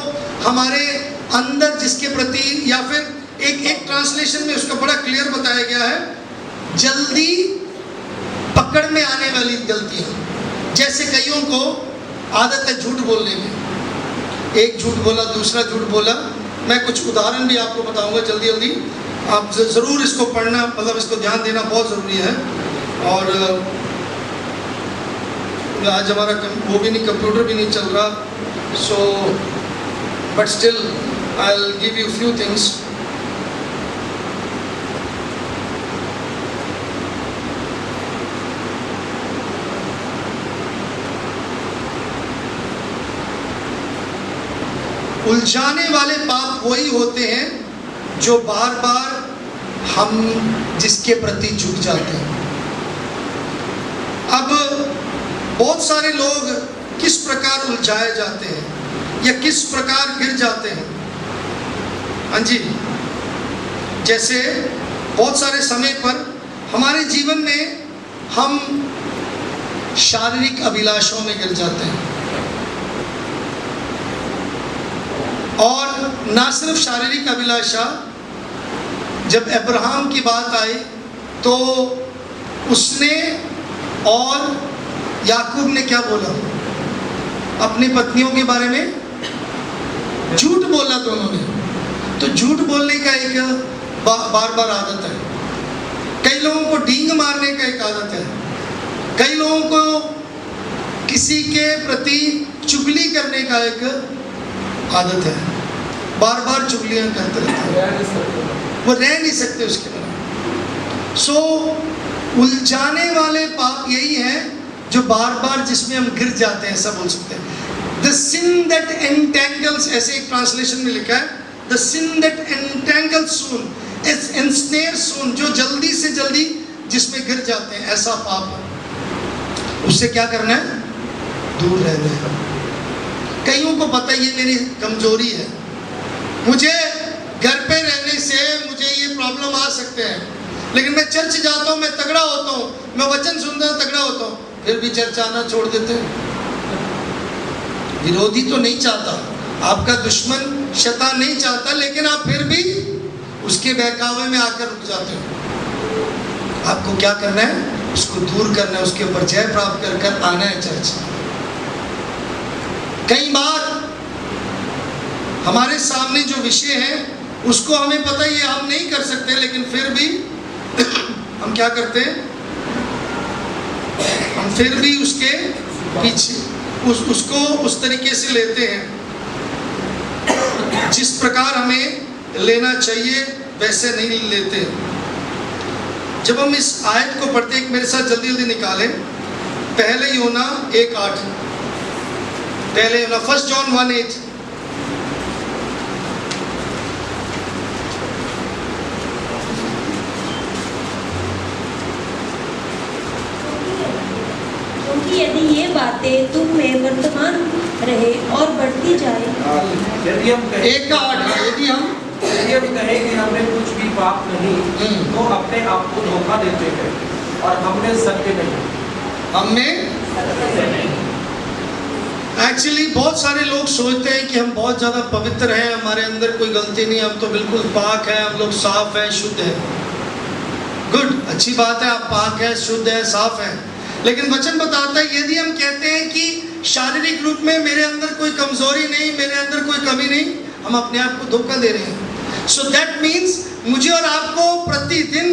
Speaker 1: हमारे अंदर, जिसके प्रति, या फिर एक ट्रांसलेशन में उसका बड़ा क्लियर बताया गया है, जल्दी पकड़ में आने वाली गलतियां। जैसे कईयों को आदत है झूठ बोलने में, एक झूठ बोला, दूसरा झूठ बोला। मैं कुछ उदाहरण भी आपको बताऊंगा जल्दी जल्दी, आप ज़रूर इसको पढ़ना, मतलब इसको ध्यान देना बहुत ज़रूरी है। और आज हमारा वो भी नहीं, कंप्यूटर भी नहीं चल रहा, so but still I will give you few things. उलझाने वाले पाप वही होते हैं जो बार बार हम जिसके प्रति झुक जाते हैं। अब बहुत सारे लोग किस प्रकार उलझाए जाते हैं या किस प्रकार गिर जाते हैं? हाँ जी, जैसे बहुत सारे समय पर हमारे जीवन में हम शारीरिक अभिलाषाओं में गिर जाते हैं। और ना सिर्फ शारीरिक अभिलाषा, जब अब्राहम की बात आई तो उसने और याकूब ने क्या बोला? अपनी पत्नियों के बारे में झूठ बोला दोनों ने। तो झूठ बोलने का एक बार बार आदत है। कई लोगों को डींग मारने का एक आदत है। कई लोगों को किसी के प्रति चुगली करने का एक आदत है। बार बार चुगलियां करते रहते हैं, वो रह नहीं सकते उसके बिना। सो उलझाने वाले पाप यही है जो बार बार जिसमें हम गिर जाते हैं, ऐसा बोल सकते हैं। द सिन दैट एंटेंगल्स, ऐसे एक ट्रांसलेशन में लिखा है, the sin that entangles soon is ensnare soon, जो जल्दी से जल्दी जिसमें गिर जाते हैं, ऐसा पाप, उससे क्या करना है? दूर रहना है। कईयों को पता है ये मेरी कमजोरी है, मुझे घर पे रहने से मुझे ये प्रॉब्लम आ सकते हैं, लेकिन मैं चर्च जाता हूँ, मैं तगड़ा होता हूँ, मैं वचन सुनता हूँ, तगड़ा होता हूँ, फिर भी चर्च आना छोड़ देते हैं। विरोधी तो नहीं चाहता, आपका दुश्मन शैतान नहीं चाहता, लेकिन आप फिर भी उसके बहकावे में आकर रुक जाते हो। आपको क्या करना है? उसको दूर करना है, उसके ऊपर जय प्राप्त कर कर आना है चर्च। कई बार हमारे सामने जो विषय है उसको हमें पता है ये हम नहीं कर सकते, लेकिन फिर भी हम क्या करते हैं? हम फिर भी उसके पीछे उसको उस तरीके से लेते हैं जिस प्रकार हमें लेना चाहिए, वैसे नहीं लेते। जब हम इस आयत को पढ़ते हैं, मेरे साथ जल्दी जल्दी निकालें, पहले यूहन्ना 1:8, पहले यूहन्ना 1 John 1:8।
Speaker 4: क्योंकि यदि ये बातें तुम में वर्तमान रहे और बढ़ती जाए,
Speaker 3: यदि हम कहें
Speaker 1: 1:8, यदि हम
Speaker 3: कहें कि हमने कुछ भी पाप नहीं, तो अपने आप को धोखा देते हैं और हमने सत्य नहीं।
Speaker 1: एक्चुअली बहुत सारे लोग सोचते हैं कि हम बहुत ज़्यादा पवित्र हैं, हमारे अंदर कोई गलती नहीं, हम तो बिल्कुल पाक है, हम लोग साफ है, शुद्ध है। गुड, अच्छी बात है, आप पाक है, शुद्ध है, साफ है, लेकिन वचन बताता है यदि हम कहते हैं कि शारीरिक रूप में मेरे अंदर कोई कमजोरी नहीं, मेरे अंदर कोई कमी नहीं, हम अपने आप को धोखा दे रहे हैं। सो दैट मीन्स मुझे और आपको प्रतिदिन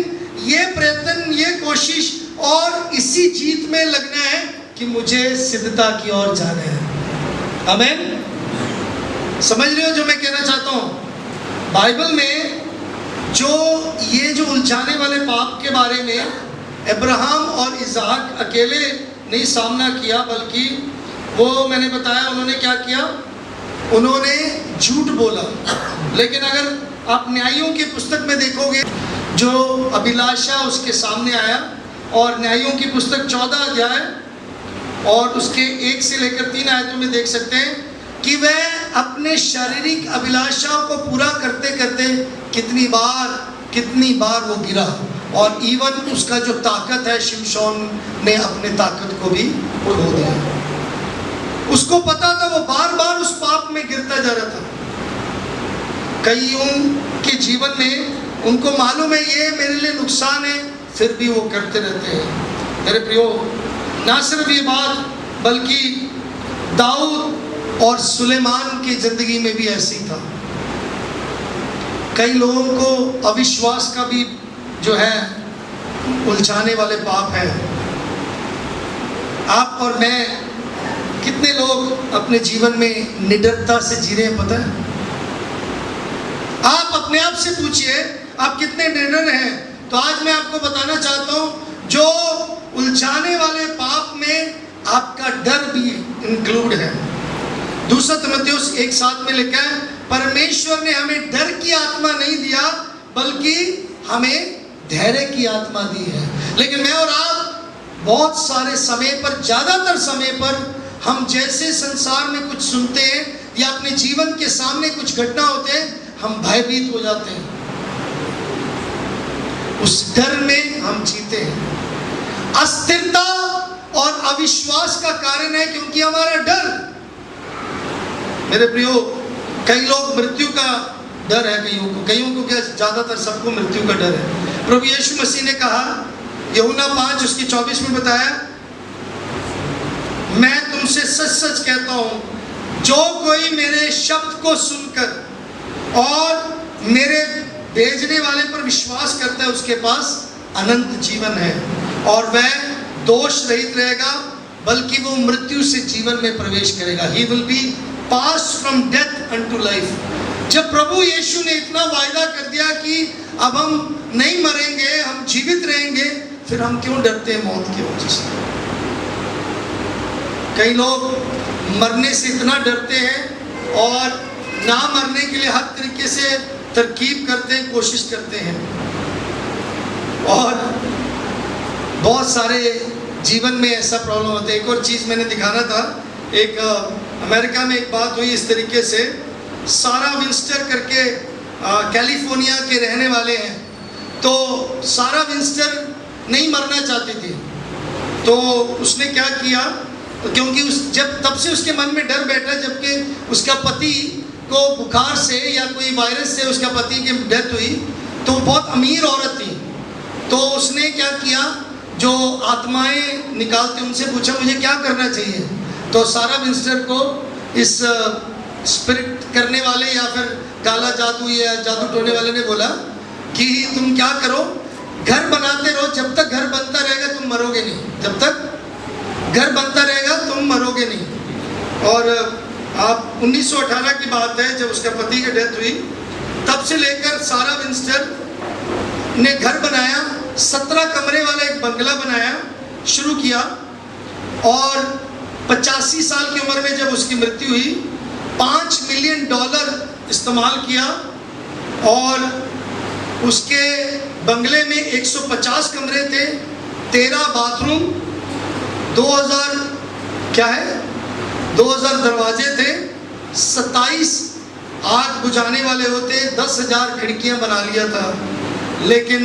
Speaker 1: ये प्रयत्न, ये कोशिश और इसी जीत में लगना है कि मुझे सिद्धता की ओर जाना है। आमीन। समझ रहे हो जो मैं कहना चाहता हूँ? बाइबल में जो उलझाने वाले पाप के बारे में अब्राहम और इसहाक अकेले नहीं सामना किया, बल्कि वो मैंने बताया उन्होंने क्या किया, उन्होंने झूठ बोला। लेकिन अगर आप न्यायों की पुस्तक में देखोगे, जो अभिलाषा उसके सामने आया, और न्यायों की पुस्तक 14 अध्याय और उसके 1 से लेकर 3 आयतों में देख सकते हैं कि वह अपने शारीरिक अभिलाषाओं को पूरा करते करते कितनी बार वो गिरा, और इवन उसका जो ताकत है, शिमशोन ने अपने ताकत को भी खो दिया। उसको पता था, वो बार बार उस पाप में गिरता जा रहा था। कईयों के जीवन में उनको मालूम है ये मेरे लिए नुकसान है, फिर भी वो करते रहते हैं। मेरे प्रियो, ना सिर्फ ये बात, बल्कि दाऊद और सुलेमान की जिंदगी में भी ऐसी था। कई लोगों को अविश्वास का भी जो है उलझाने वाले पाप है। आप और मैं, कितने लोग अपने जीवन में निडरता से जी रहे हैं पता है? आप अपने आप से पूछिए आप कितने निडर हैं। तो आज मैं आपको बताना चाहता हूं, जो उलझाने वाले पाप में आपका डर भी इंक्लूड है। 2 तिमुथियुस 1:7 में लिखा है, परमेश्वर ने हमें डर की आत्मा नहीं दिया, बल्कि हमें धैर्य की आत्मा दी है। लेकिन मैं और आप बहुत सारे समय पर, ज़्यादातर समय पर, हम जैसे संसार में कुछ सुनते हैं या अपने जीवन के सामने कुछ घटना होते हैं, हम भयभीत हो जाते हैं, उस डर में हम जीते हैं। अस्थिरता और अविश्वास का कारण है क्योंकि हमारा डर। मेरे प्रियो, कई लोग मृत्यु का डर है, कईयों को क्या, ज़्यादातर सबको मृत्यु का डर है। प्रभु यीशु मसीह ने कहा, यूहन्ना 5 उसकी 24 में बताया, मैं तुमसे सच सच कहता हूं, जो कोई मेरे शब्द को सुनकर और मेरे भेजने वाले पर विश्वास करता है, उसके पास अनंत जीवन है, और वह दोष रहित रहेगा, बल्कि वो मृत्यु से जीवन में प्रवेश करेगा। He will be passed from death unto life। जब प्रभु यीशु ने इतना वायदा कर दिया कि अब हम नहीं मरेंगे, हम जीवित रहेंगे, फिर हम क्यों डरते हैं मौत की वजह से? कई लोग मरने से इतना डरते हैं और ना मरने के लिए हर तरीके से तरकीब करते हैं, कोशिश करते हैं। और बहुत सारे जीवन में ऐसा प्रॉब्लम होता है। एक और चीज़ मैंने दिखाना था, एक अमेरिका में एक बात हुई इस तरीके से, सारा विंस्टर करके कैलिफोर्निया के रहने वाले हैं। तो सारा विंस्टर नहीं मरना चाहती थी, तो उसने क्या किया, तो क्योंकि तब से उसके मन में डर बैठा, जबकि उसका पति को बुखार से या कोई वायरस से उसका पति की डेथ हुई, तो बहुत अमीर औरत थी। तो उसने क्या किया, जो आत्माएं निकालते उनसे पूछा मुझे क्या करना चाहिए। तो सारा विंस्टर को इस स्पिरिट करने वाले या फिर काला जादू या जादू टोने वाले ने बोला कि तुम क्या करो, घर बनाते रहो, जब तक घर बनता रहेगा तुम मरोगे नहीं, जब तक घर बनता रहेगा तुम मरोगे नहीं। और आप 1918 की बात है, जब उसका पति की डेथ हुई, तब से लेकर सारा विंस्टर ने घर बनाया, 17 कमरे वाला एक बंगला बनाया, शुरू किया। और 85 साल की उम्र में जब उसकी मृत्यु हुई, $5 मिलियन इस्तेमाल किया। और उसके बंगले में 150 कमरे थे, 13 बाथरूम, 2000 दरवाजे थे, 27 आग बुझाने वाले होते, 10,000 खिड़कियां बना लिया था। लेकिन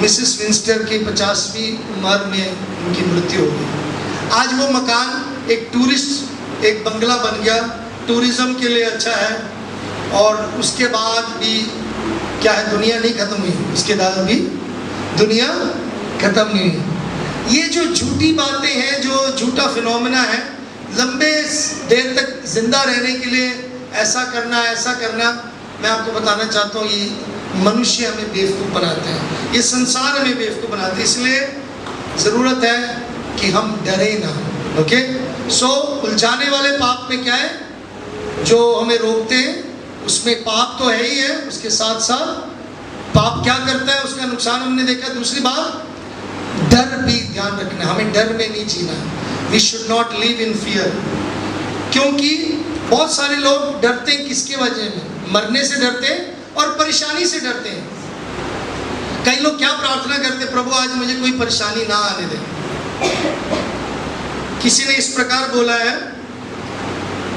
Speaker 1: मिसेस विंस्टर की 50वीं उम्र में उनकी मृत्यु हो गई। आज वो मकान एक टूरिस्ट, एक बंगला बन गया, टूरिज्म के लिए अच्छा है। और उसके बाद भी क्या है, दुनिया नहीं खत्म हुई, उसके बाद भी दुनिया खत्म नहीं हुई। ये जो झूठी बातें हैं, जो झूठा फिनोमेना है, लंबे देर तक जिंदा रहने के लिए ऐसा करना, मैं आपको बताना चाहता हूँ, ये मनुष्य हमें बेवकूफ़ बनाते हैं, ये संसार हमें बेवकूफ़ बनाते हैं। इसलिए ज़रूरत है कि हम डरे ना। ओके, सो उलझाने वाले पाप में क्या है, जो हमें रोकते हैं, उसमें पाप तो है ही है, उसके साथ साथ पाप क्या करता है, उसका नुकसान हमने देखा। दूसरी बात, डर भी ध्यान रखना, हमें डर में नहीं जीना। We should not live in fear, क्योंकि बहुत सारे लोग डरते हैं किसके वजह में, मरने से डरते हैं और परेशानी से डरते हैं। कई लोग क्या प्रार्थना करते, प्रभु आज मुझे कोई परेशानी ना आने दे। किसी ने इस प्रकार बोला है,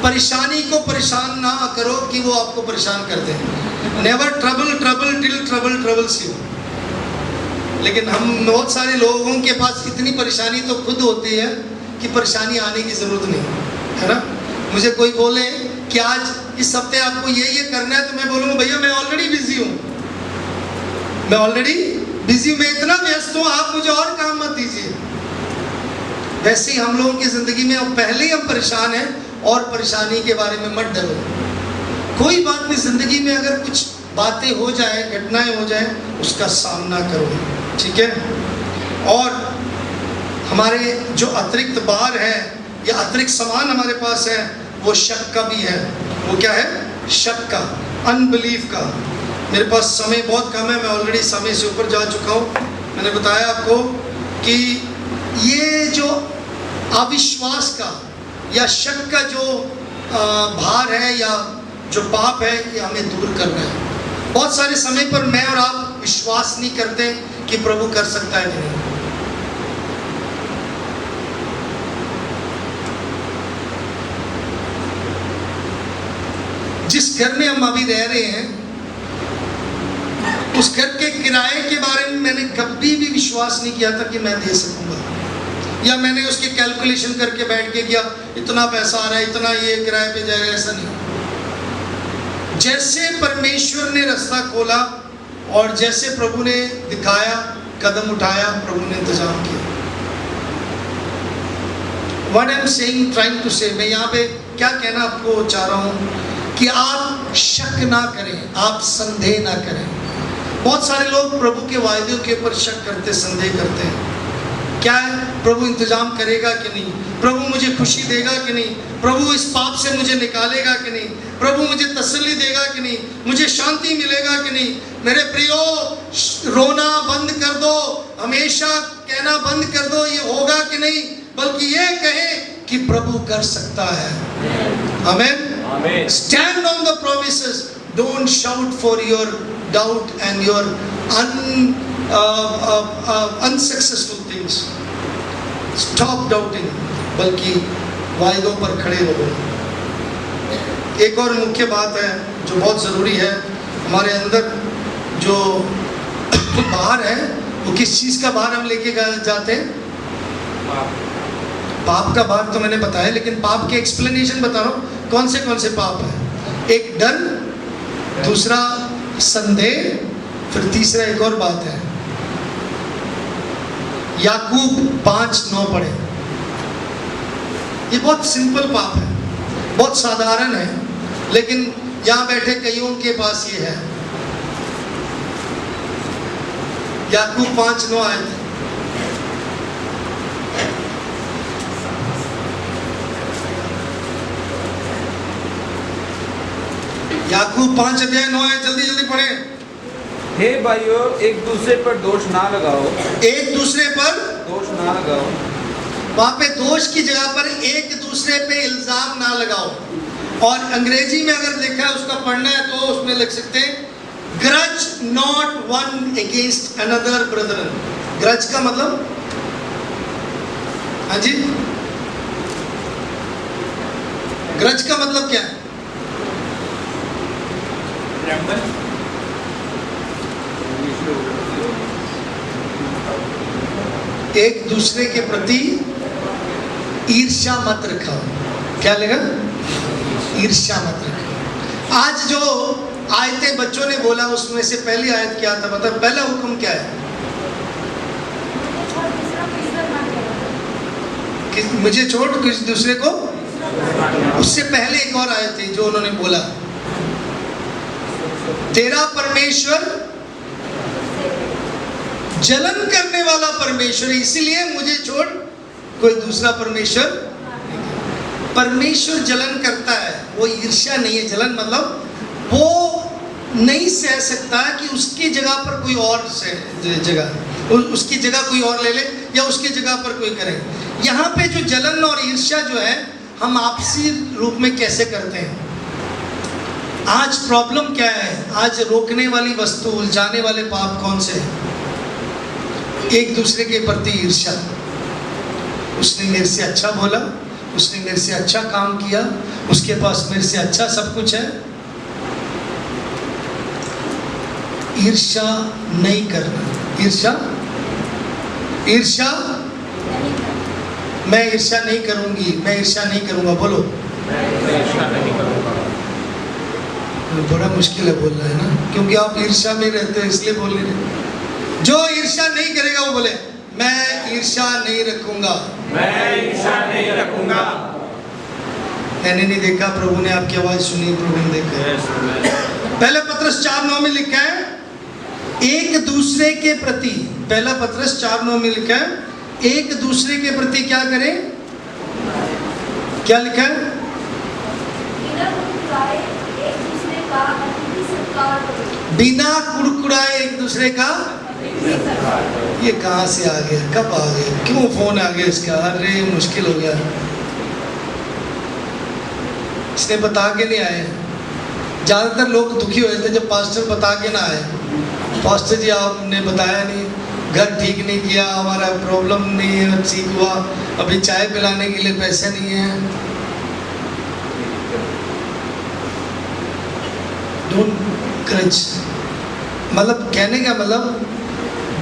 Speaker 1: परेशानी को परेशान ना करो कि वो आपको परेशान कर दे। Never trouble till trouble troubles you. लेकिन हम बहुत सारे लोगों के पास इतनी परेशानी तो खुद होती है कि परेशानी आने की ज़रूरत नहीं है ना। मुझे कोई बोले कि आज इस हफ्ते आपको ये करना है, तो मैं बोलूँगा भैया मैं ऑलरेडी बिजी हूँ, मैं इतना व्यस्त हूँ, आप मुझे और काम मत दीजिए। वैसे ही हम लोगों की ज़िंदगी में अब पहले ही हम परेशान हैं, और परेशानी के बारे में मत डरो। कोई बात नहीं, ज़िंदगी में अगर कुछ बातें हो जाए, घटनाएं हो जाए, उसका सामना करो, ठीक है। और हमारे जो अतिरिक्त भार है या अतिरिक्त सामान हमारे पास है, वो शक का भी है। वो क्या है? शक का, अनबिलीफ का। मेरे पास समय बहुत कम है, मैं ऑलरेडी समय से ऊपर जा चुका हूँ। मैंने बताया आपको कि ये जो अविश्वास का या शक का जो भार है या जो पाप है, ये हमें दूर करना है। बहुत सारे समय पर मैं और आप विश्वास नहीं करते कि प्रभु कर सकता है कि नहीं। जिस घर में हम अभी रह रहे हैं, उस घर के किराए के बारे में मैंने कभी भी विश्वास नहीं किया था कि मैं दे सकूंगा, या मैंने उसकी कैलकुलेशन करके बैठ के किया इतना पैसा आ रहा है, इतना ये किराए पे जाएगा, ऐसा नहीं। जैसे परमेश्वर ने रास्ता खोला और जैसे प्रभु ने दिखाया, कदम उठाया, प्रभु ने इंतजाम किया। What I'm saying, trying to say, मैं यहाँ पे क्या कहना आपको चाह रहा हूँ कि आप शक ना करें, आप संदेह ना करें। बहुत सारे लोग प्रभु के वायदों के ऊपर शक करते, संदेह करते हैं। क्या है? प्रभु इंतजाम करेगा कि नहीं, प्रभु मुझे खुशी देगा कि नहीं, प्रभु इस पाप से मुझे निकालेगा कि नहीं, प्रभु मुझे तसल्ली देगा कि नहीं, मुझे शांति मिलेगा कि नहीं। मेरे प्रियो, रोना बंद कर दो, हमेशा कहना बंद कर दो ये होगा कि नहीं, बल्कि ये कहें कि प्रभु कर सकता है। आमीन। Stand on the promises. Don't shout for your doubt and your unsuccessful things, stop doubting, बल्कि वायदों पर खड़े रहो। एक और मुख्य बात है जो बहुत ज़रूरी है, हमारे अंदर जो भार है वो किस चीज़ का भार हम लेके जाते हैं? पाप का भार तो मैंने बताया, लेकिन पाप के एक्सप्लेनेशन बता रहा हूँ कौन से पाप है। एक डर, दूसरा संदेह, फिर तीसरा एक और बात है, याकूब 5:9 पढ़े। ये बहुत सिंपल पाप है, बहुत साधारण है, लेकिन यहाँ बैठे कईयों के पास ये है। याकूब 5:9 आए थे। याकूब 5:9 है, जल्दी जल्दी पढ़े।
Speaker 5: हे भाइयों, एक दूसरे पर दोष ना लगाओ।
Speaker 1: एक दूसरे पर
Speaker 5: दोष ना लगाओ।
Speaker 1: वहां पे दोष की जगह पर एक दूसरे पे इल्जाम ना लगाओ। और अंग्रेजी में अगर देखा है उसका पढ़ना है तो उसमें लिख सकते हैं grudge not one against another Brethren. Grudge का मतलब, हाँ जी, ग्रज का मतलब क्या है? एक दूसरे के प्रति ईर्ष्या मत रखो। क्या लेगा? ईर्ष्या मत रखो। आज जो आयतें बच्चों ने बोला उसमें से पहली आयत क्या था? मतलब पहला हुक्म क्या है? कि मुझे छोड़ किसी दूसरे को। उससे पहले एक और आयत थी जो उन्होंने बोला, तेरा परमेश्वर जलन करने वाला परमेश्वर, इसीलिए मुझे छोड़ कोई दूसरा परमेश्वर। परमेश्वर जलन करता है, वो ईर्ष्या नहीं है। जलन मतलब वो नहीं सह सकता कि उसकी जगह पर कोई और उसकी जगह कोई और ले ले या उसकी जगह पर कोई करे। यहाँ पे जो जलन और ईर्ष्या जो है हम आपसी रूप में कैसे करते हैं? आज प्रॉब्लम क्या है? आज रोकने वाली वस्तु, उलझाने वाले पाप कौन से हैं? एक दूसरे के प्रति ईर्ष्या। उसने मेरे से अच्छा बोला, उसने मेरे से अच्छा काम किया, उसके पास मेरे से अच्छा सब कुछ है। ईर्ष्या नहीं करना। ईर्ष्या मैं ईर्ष्या नहीं करूंगी, मैं ईर्ष्या नहीं करूंगा। बोलो, बड़ा मुश्किल है बोलना, है ना, क्योंकि आप ईर्ष्या में रहते हैं इसलिए बोल नहीं रहे। जो ईर्ष्या नहीं करेगा वो बोले मैं ईर्ष्या नहीं रखूंगा,
Speaker 5: मैं ईर्ष्या नहीं रखूंगा।
Speaker 1: मैंने नहीं देखा, प्रभु ने आपकी आवाज सुनी, प्रभु ने देखा। पहला पत्रस 4:9 में लिखा है एक दूसरे के प्रति। पहला पत्रस 4:9 में लिखा है एक दूसरे के प्रति क्या करें? क्या लिखा है? बिना कुड़कुड़ाए एक दूसरे का। ये कहाँ से आ गया? कब आ गया? क्यों फोन आ गया इसका? अरे मुश्किल हो गया, इसने बता के नहीं आए। ज़्यादातर लोग दुखी हुए थे जब पास्टर बता के ना आए। पास्टर जी आपने बताया नहीं, घर ठीक नहीं किया, हमारा प्रॉब्लम नहीं है ठीक हुआ, अभी चाय पिलाने के लिए पैसे नहीं है। Don't grudge. मतलब कहने का मतलब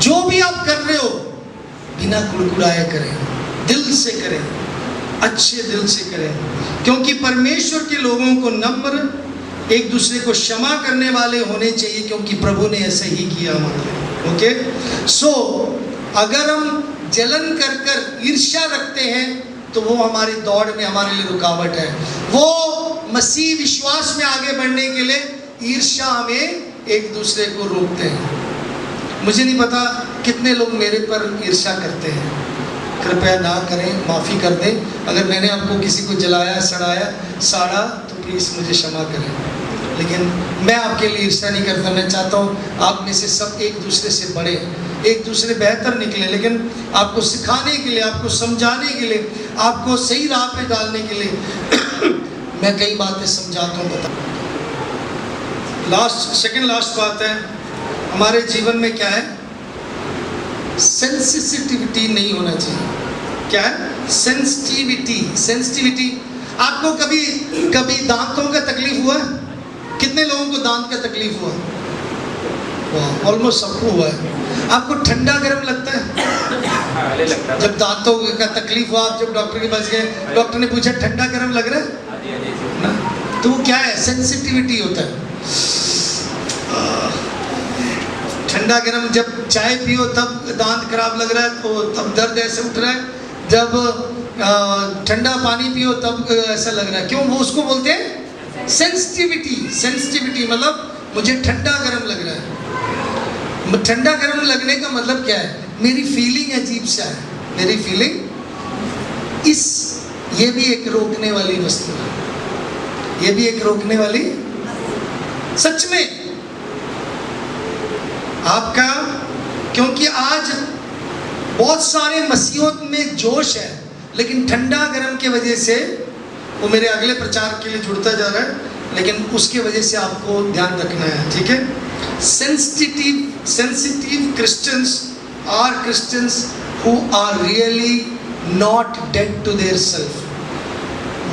Speaker 1: जो भी आप कर रहे हो बिना कुड़कुड़ाए करें, दिल से करें, अच्छे दिल से करें, क्योंकि परमेश्वर के लोगों को नम्र, एक दूसरे को क्षमा करने वाले होने चाहिए, क्योंकि प्रभु ने ऐसे ही किया हमारे। ओके, सो अगर हम जलन कर कर ईर्ष्या रखते हैं तो वो हमारी दौड़ में हमारे लिए रुकावट है। वो मसीह विश्वास में आगे बढ़ने के लिए ईर्ष्या हमें एक दूसरे को रोकते हैं। मुझे नहीं पता कितने लोग मेरे पर ईर्ष्या करते हैं, कृपया ना करें, माफ़ी कर दें। अगर मैंने आपको किसी को जलाया, सड़ाया, साड़ा तो प्लीज़ मुझे क्षमा करें। लेकिन मैं आपके लिए ईर्ष्या नहीं करता। मैं चाहता हूँ आप में से सब एक दूसरे से बढ़े, एक दूसरे बेहतर निकले। लेकिन आपको सिखाने के लिए, आपको समझाने के लिए, आपको सही राह पे डालने के लिए मैं कई बातें समझाता हूँ, बता। सेकंड लास्ट बात है, हमारे जीवन में क्या है? सेंसिटिविटी नहीं होना चाहिए। क्या है? सेंसिटिविटी। आपको कभी दांतों का तकलीफ हुआ है? कितने लोगों को दांत का तकलीफ हुआ? वाह, ऑलमोस्ट सबको हुआ है। आपको ठंडा गर्म लगता है?
Speaker 5: पहले लगता था।
Speaker 1: जब दांतों का तकलीफ हुआ, आप जब डॉक्टर के पास गए, डॉक्टर ने पूछा ठंडा गर्म लग रहा है ना, तो वो क्या है? सेंसिटिविटी होता है। ठंडा गर्म, जब चाय पियो तब दांत खराब लग रहा है तो तब दर्द ऐसे उठ रहा है, जब ठंडा पानी पियो तब ऐसा लग रहा है। क्यों? वो उसको बोलते हैं सेंसिटिविटी। मतलब मुझे ठंडा गर्म लग रहा है। ठंडा गर्म लगने का मतलब क्या है? मेरी फीलिंग अजीब सा है, मेरी फीलिंग ये भी एक रोकने वाली वस्तु है, ये भी एक रोकने वाली, सच में आपका। क्योंकि आज बहुत सारे मसीहों में जोश है, लेकिन ठंडा गर्म के वजह से, वो मेरे अगले प्रचार के लिए जुड़ता जा रहा है, लेकिन उसके वजह से आपको ध्यान रखना है, ठीक है? sensitive Christians are Christians who are really not dead to their self.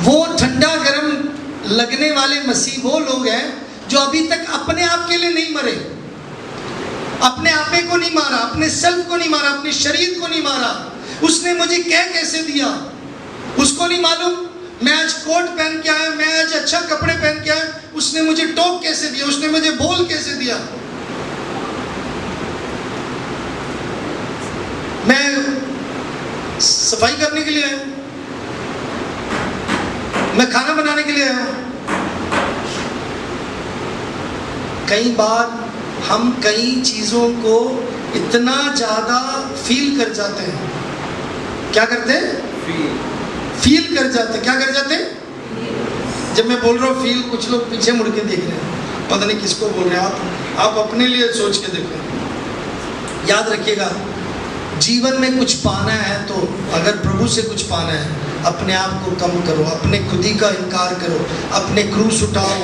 Speaker 1: वो ठंडा गर्म लगने वाले मसीह वो लोग हैं जो अभी तक अपने आप के लिए नहीं मरे, अपने आपे को नहीं मारा, अपने सेल्फ को नहीं मारा, अपने शरीर को नहीं मारा। उसने मुझे कैसे दिया उसको नहीं मालूम। मैं आज कोट पहन के आया, मैं आज अच्छा कपड़े पहन के आया, उसने मुझे टोक कैसे दिया, उसने मुझे बोल कैसे दिया। मैं सफाई करने के लिए आया, मैं खाना बनाने के लिए आया। कई बार हम कई चीजों को इतना ज्यादा फील कर जाते हैं। क्या करते हैं? फील कर जाते हैं। क्या कर जाते हैं? जब मैं बोल रहा हूँ फील, कुछ लोग पीछे मुड़ के देख रहे हैं, पता नहीं किसको बोल रहे हैं। आप अपने लिए सोच के देखो। याद रखिएगा, जीवन में कुछ पाना है तो, अगर प्रभु से कुछ पाना है, अपने आप को कम करो, अपने खुदी का इनकार करो, अपने क्रूस उठाओ,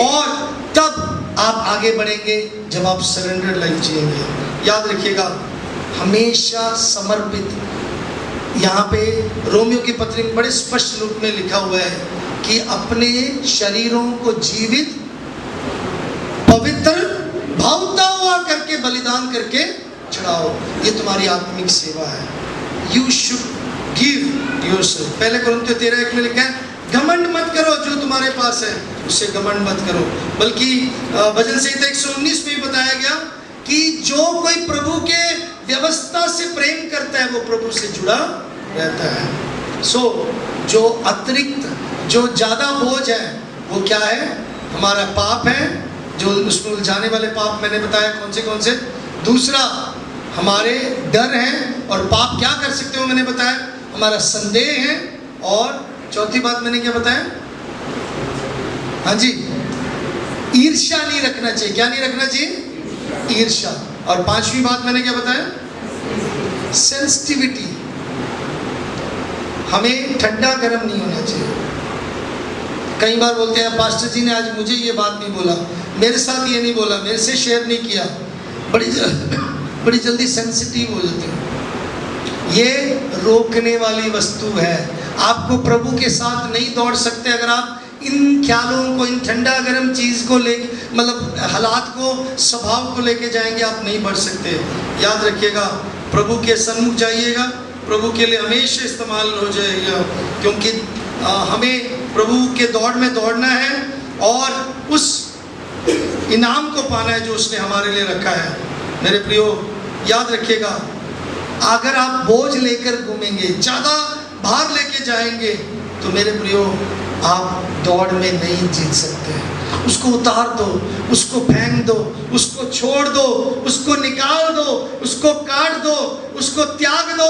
Speaker 1: और तब आप आगे बढ़ेंगे जब आप सरेंडर लाइफ जिएंगे। याद रखिएगा, हमेशा समर्पित। यहाँ पे रोमियो की पत्री में बड़े स्पष्ट रूप में लिखा हुआ है कि अपने शरीरों को जीवित, पवित्र, भावता हुआ करके, बलिदान करके चढ़ाओ। ये तुम्हारी आत्मिक सेवा है। You should give yourself. पहले कोरिन्थियों 13:1 में लिखा है, घमंड मत करो, जो तुम्हारे पास है उससे घमंड मत करो। बल्कि भजन संहिता 119 में भी बताया गया कि जो कोई प्रभु के व्यवस्था से प्रेम करता है वो प्रभु से जुड़ा रहता है। जो अतिरिक्त, जो ज्यादा बोझ है वो क्या है? हमारा पाप है, जो उसमें उलझाने वाले पाप मैंने बताया कौन से। दूसरा हमारे डर हैं, और पाप क्या कर सकते हो मैंने बताया, हमारा संदेह है। और चौथी बात मैंने क्या बताया? हाँ जी, ईर्ष्या नहीं रखना चाहिए। क्या नहीं रखना चाहिए? ईर्ष्या। और पांचवी बात मैंने क्या बताया? सेंसिटिविटी। हमें ठंडा गर्म नहीं होना चाहिए। कई बार बोलते हैं, पास्टर जी ने आज मुझे ये बात नहीं बोला, मेरे साथ ये नहीं बोला, मेरे से शेयर नहीं किया, बड़ी जल्दी सेंसिटिव हो जाते हैं। ये रोकने वाली वस्तु है। आपको प्रभु के साथ नहीं दौड़ सकते अगर आप इन ख्यालों को, इन ठंडा गर्म चीज़ को ले, मतलब हालात को, स्वभाव को लेके जाएंगे, आप नहीं बढ़ सकते। याद रखिएगा, प्रभु के सन्मुख जाइएगा, प्रभु के लिए हमेशा इस्तेमाल हो जाएगा, क्योंकि हमें प्रभु के दौड़ में दौड़ना है और उस इनाम को पाना है जो उसने हमारे लिए रखा है। मेरे प्रियो, याद रखिएगा, अगर आप बोझ लेकर घूमेंगे, ज़्यादा भार लेके जाएंगे, तो मेरे प्रियो आप दौड़ में नहीं जीत सकते। उसको उतार दो, उसको फेंक दो, उसको छोड़ दो, उसको निकाल दो, उसको काट दो, उसको त्याग दो।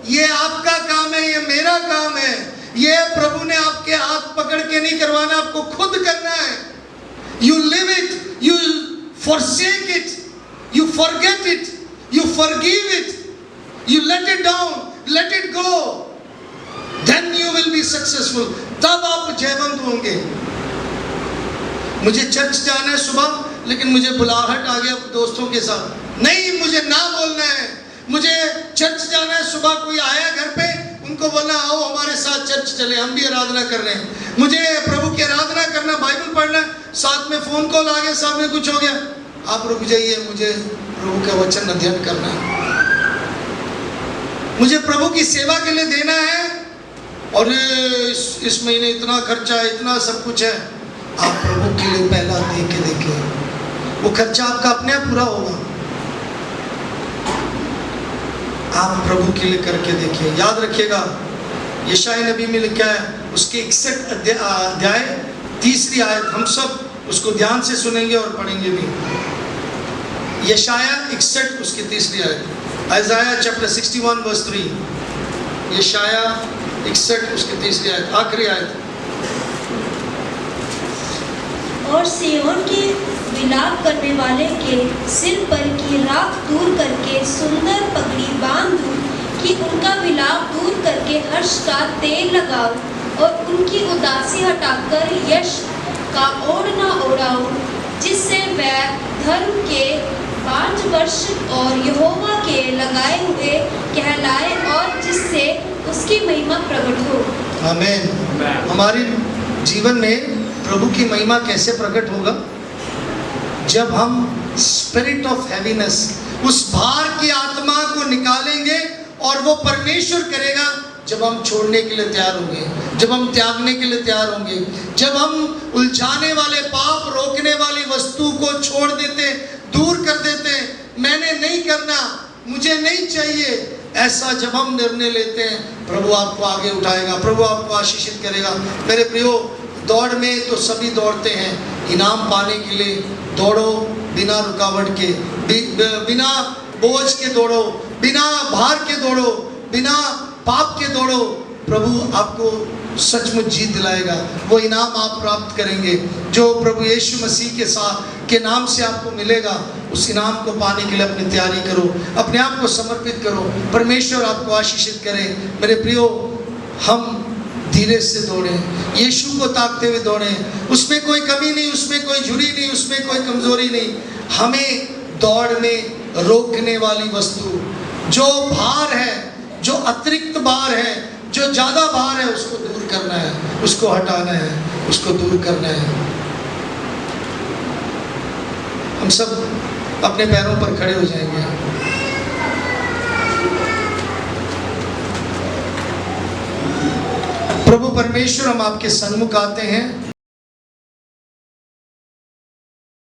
Speaker 1: ये आपका काम है, ये मेरा काम है। ये प्रभु ने आपके हाथ पकड़ के नहीं करवाना, आपको खुद करना है। You live it, you forsake it, you forget it, you forgive it, you let it down, let it go, then you will be successful. तब आप जयवंत होंगे। मुझे चर्च जाना है सुबह, लेकिन मुझे बुलाहट आ गया दोस्तों के साथ, नहीं मुझे ना बोलना है, मुझे चर्च जाना है, सुबह कोई आया घर पे, उनको बोलना आओ हमारे साथ चर्च चले, हम भी आराधना कर रहे हैं। मुझे प्रभु की आराधना करना, बाइबल पढ़ना, साथ में फोन कॉल आ गया, साथ में कुछ हो गया, आप रुक जाइए, मुझे प्रभु का वचन अध्ययन करना है, मुझे प्रभु की सेवा के लिए देना है, और इस महीने इतना खर्चा है, इतना सब कुछ है। आप प्रभु के लिए पहला दे के देखिए, वो खर्चा आपका अपने आप पूरा होगा। आप प्रभु के लिए करके देखिए। याद रखिएगा, यशायाह नबी में लिखा है, उसके 61 अध्याय 3री आयत, हम सब उसको ध्यान से सुनेंगे और पढ़ेंगे भी। यशायाह 61 उसकी 3री आयत, आइज़ाया चैप्टर 61 वर्स 3, यशायाह 61 उसकी 3री आयत, आखिरी आयत।
Speaker 4: और सिय्योन के विलाप करने वाले के सिर पर की राख दूर करके सुंदर पगड़ी बांध दूं, कि उनका विलाप दूर करके हर्ष का तेल लगाओ, और उनकी उदासी हटाकर यश का ओढ़ना ओढ़ाऊं, जिससे वह धर्म के 5 वर्ष और यहोवा के लगाए हुए कहलाए, और जिससे उसकी महिमा प्रकट हो।
Speaker 1: आमीन। हमारे जीवन में प्रभु की महिमा कैसे प्रकट होगा? जब हम स्पिरिट ऑफ हैवीनेस, उस भार की आत्मा को निकालेंगे, और वो परमेश्वर करेगा जब हम छोड़ने के लिए तैयार होंगे, जब हम त्यागने के लिए तैयार होंगे, जब हम उलझाने वाले पाप, रोकने वाली वस्तु को छोड़ देते, दूर कर देते, मैंने नहीं करना, मुझे नहीं चाहिए, ऐसा जब हम निर्णय लेते हैं, प्रभु आपको आगे उठाएगा, प्रभु आपको आशीषित करेगा। मेरे प्रियो, दौड़ में तो सभी दौड़ते हैं, इनाम पाने के लिए दौड़ो, बिना रुकावट के, बिना बोझ के दौड़ो, बिना भार के दौड़ो, बिना पाप के दौड़ो। प्रभु आपको सचमुच जीत दिलाएगा, वो इनाम आप प्राप्त करेंगे जो प्रभु यीशु मसीह के साथ के नाम से आपको मिलेगा। उस इनाम को पाने के लिए अपनी तैयारी करो, अपने आप को समर्पित करो, परमेश्वर आपको आशीषित करे। मेरे प्रियो, हम धीरे से दौड़ें, यीशु को ताकते हुए दौड़ें, उसमें कोई कमी नहीं, उसमें कोई झुरी नहीं, उसमें कोई कमजोरी नहीं। हमें दौड़ में रोकने वाली वस्तु, जो भार है, जो अतिरिक्त भार है, जो ज़्यादा भार है, उसको दूर करना है, उसको हटाना है, उसको दूर करना है। हम सब अपने पैरों पर खड़े हो जाएंगे। प्रभु परमेश्वर, हम आपके सन्मुख आते हैं,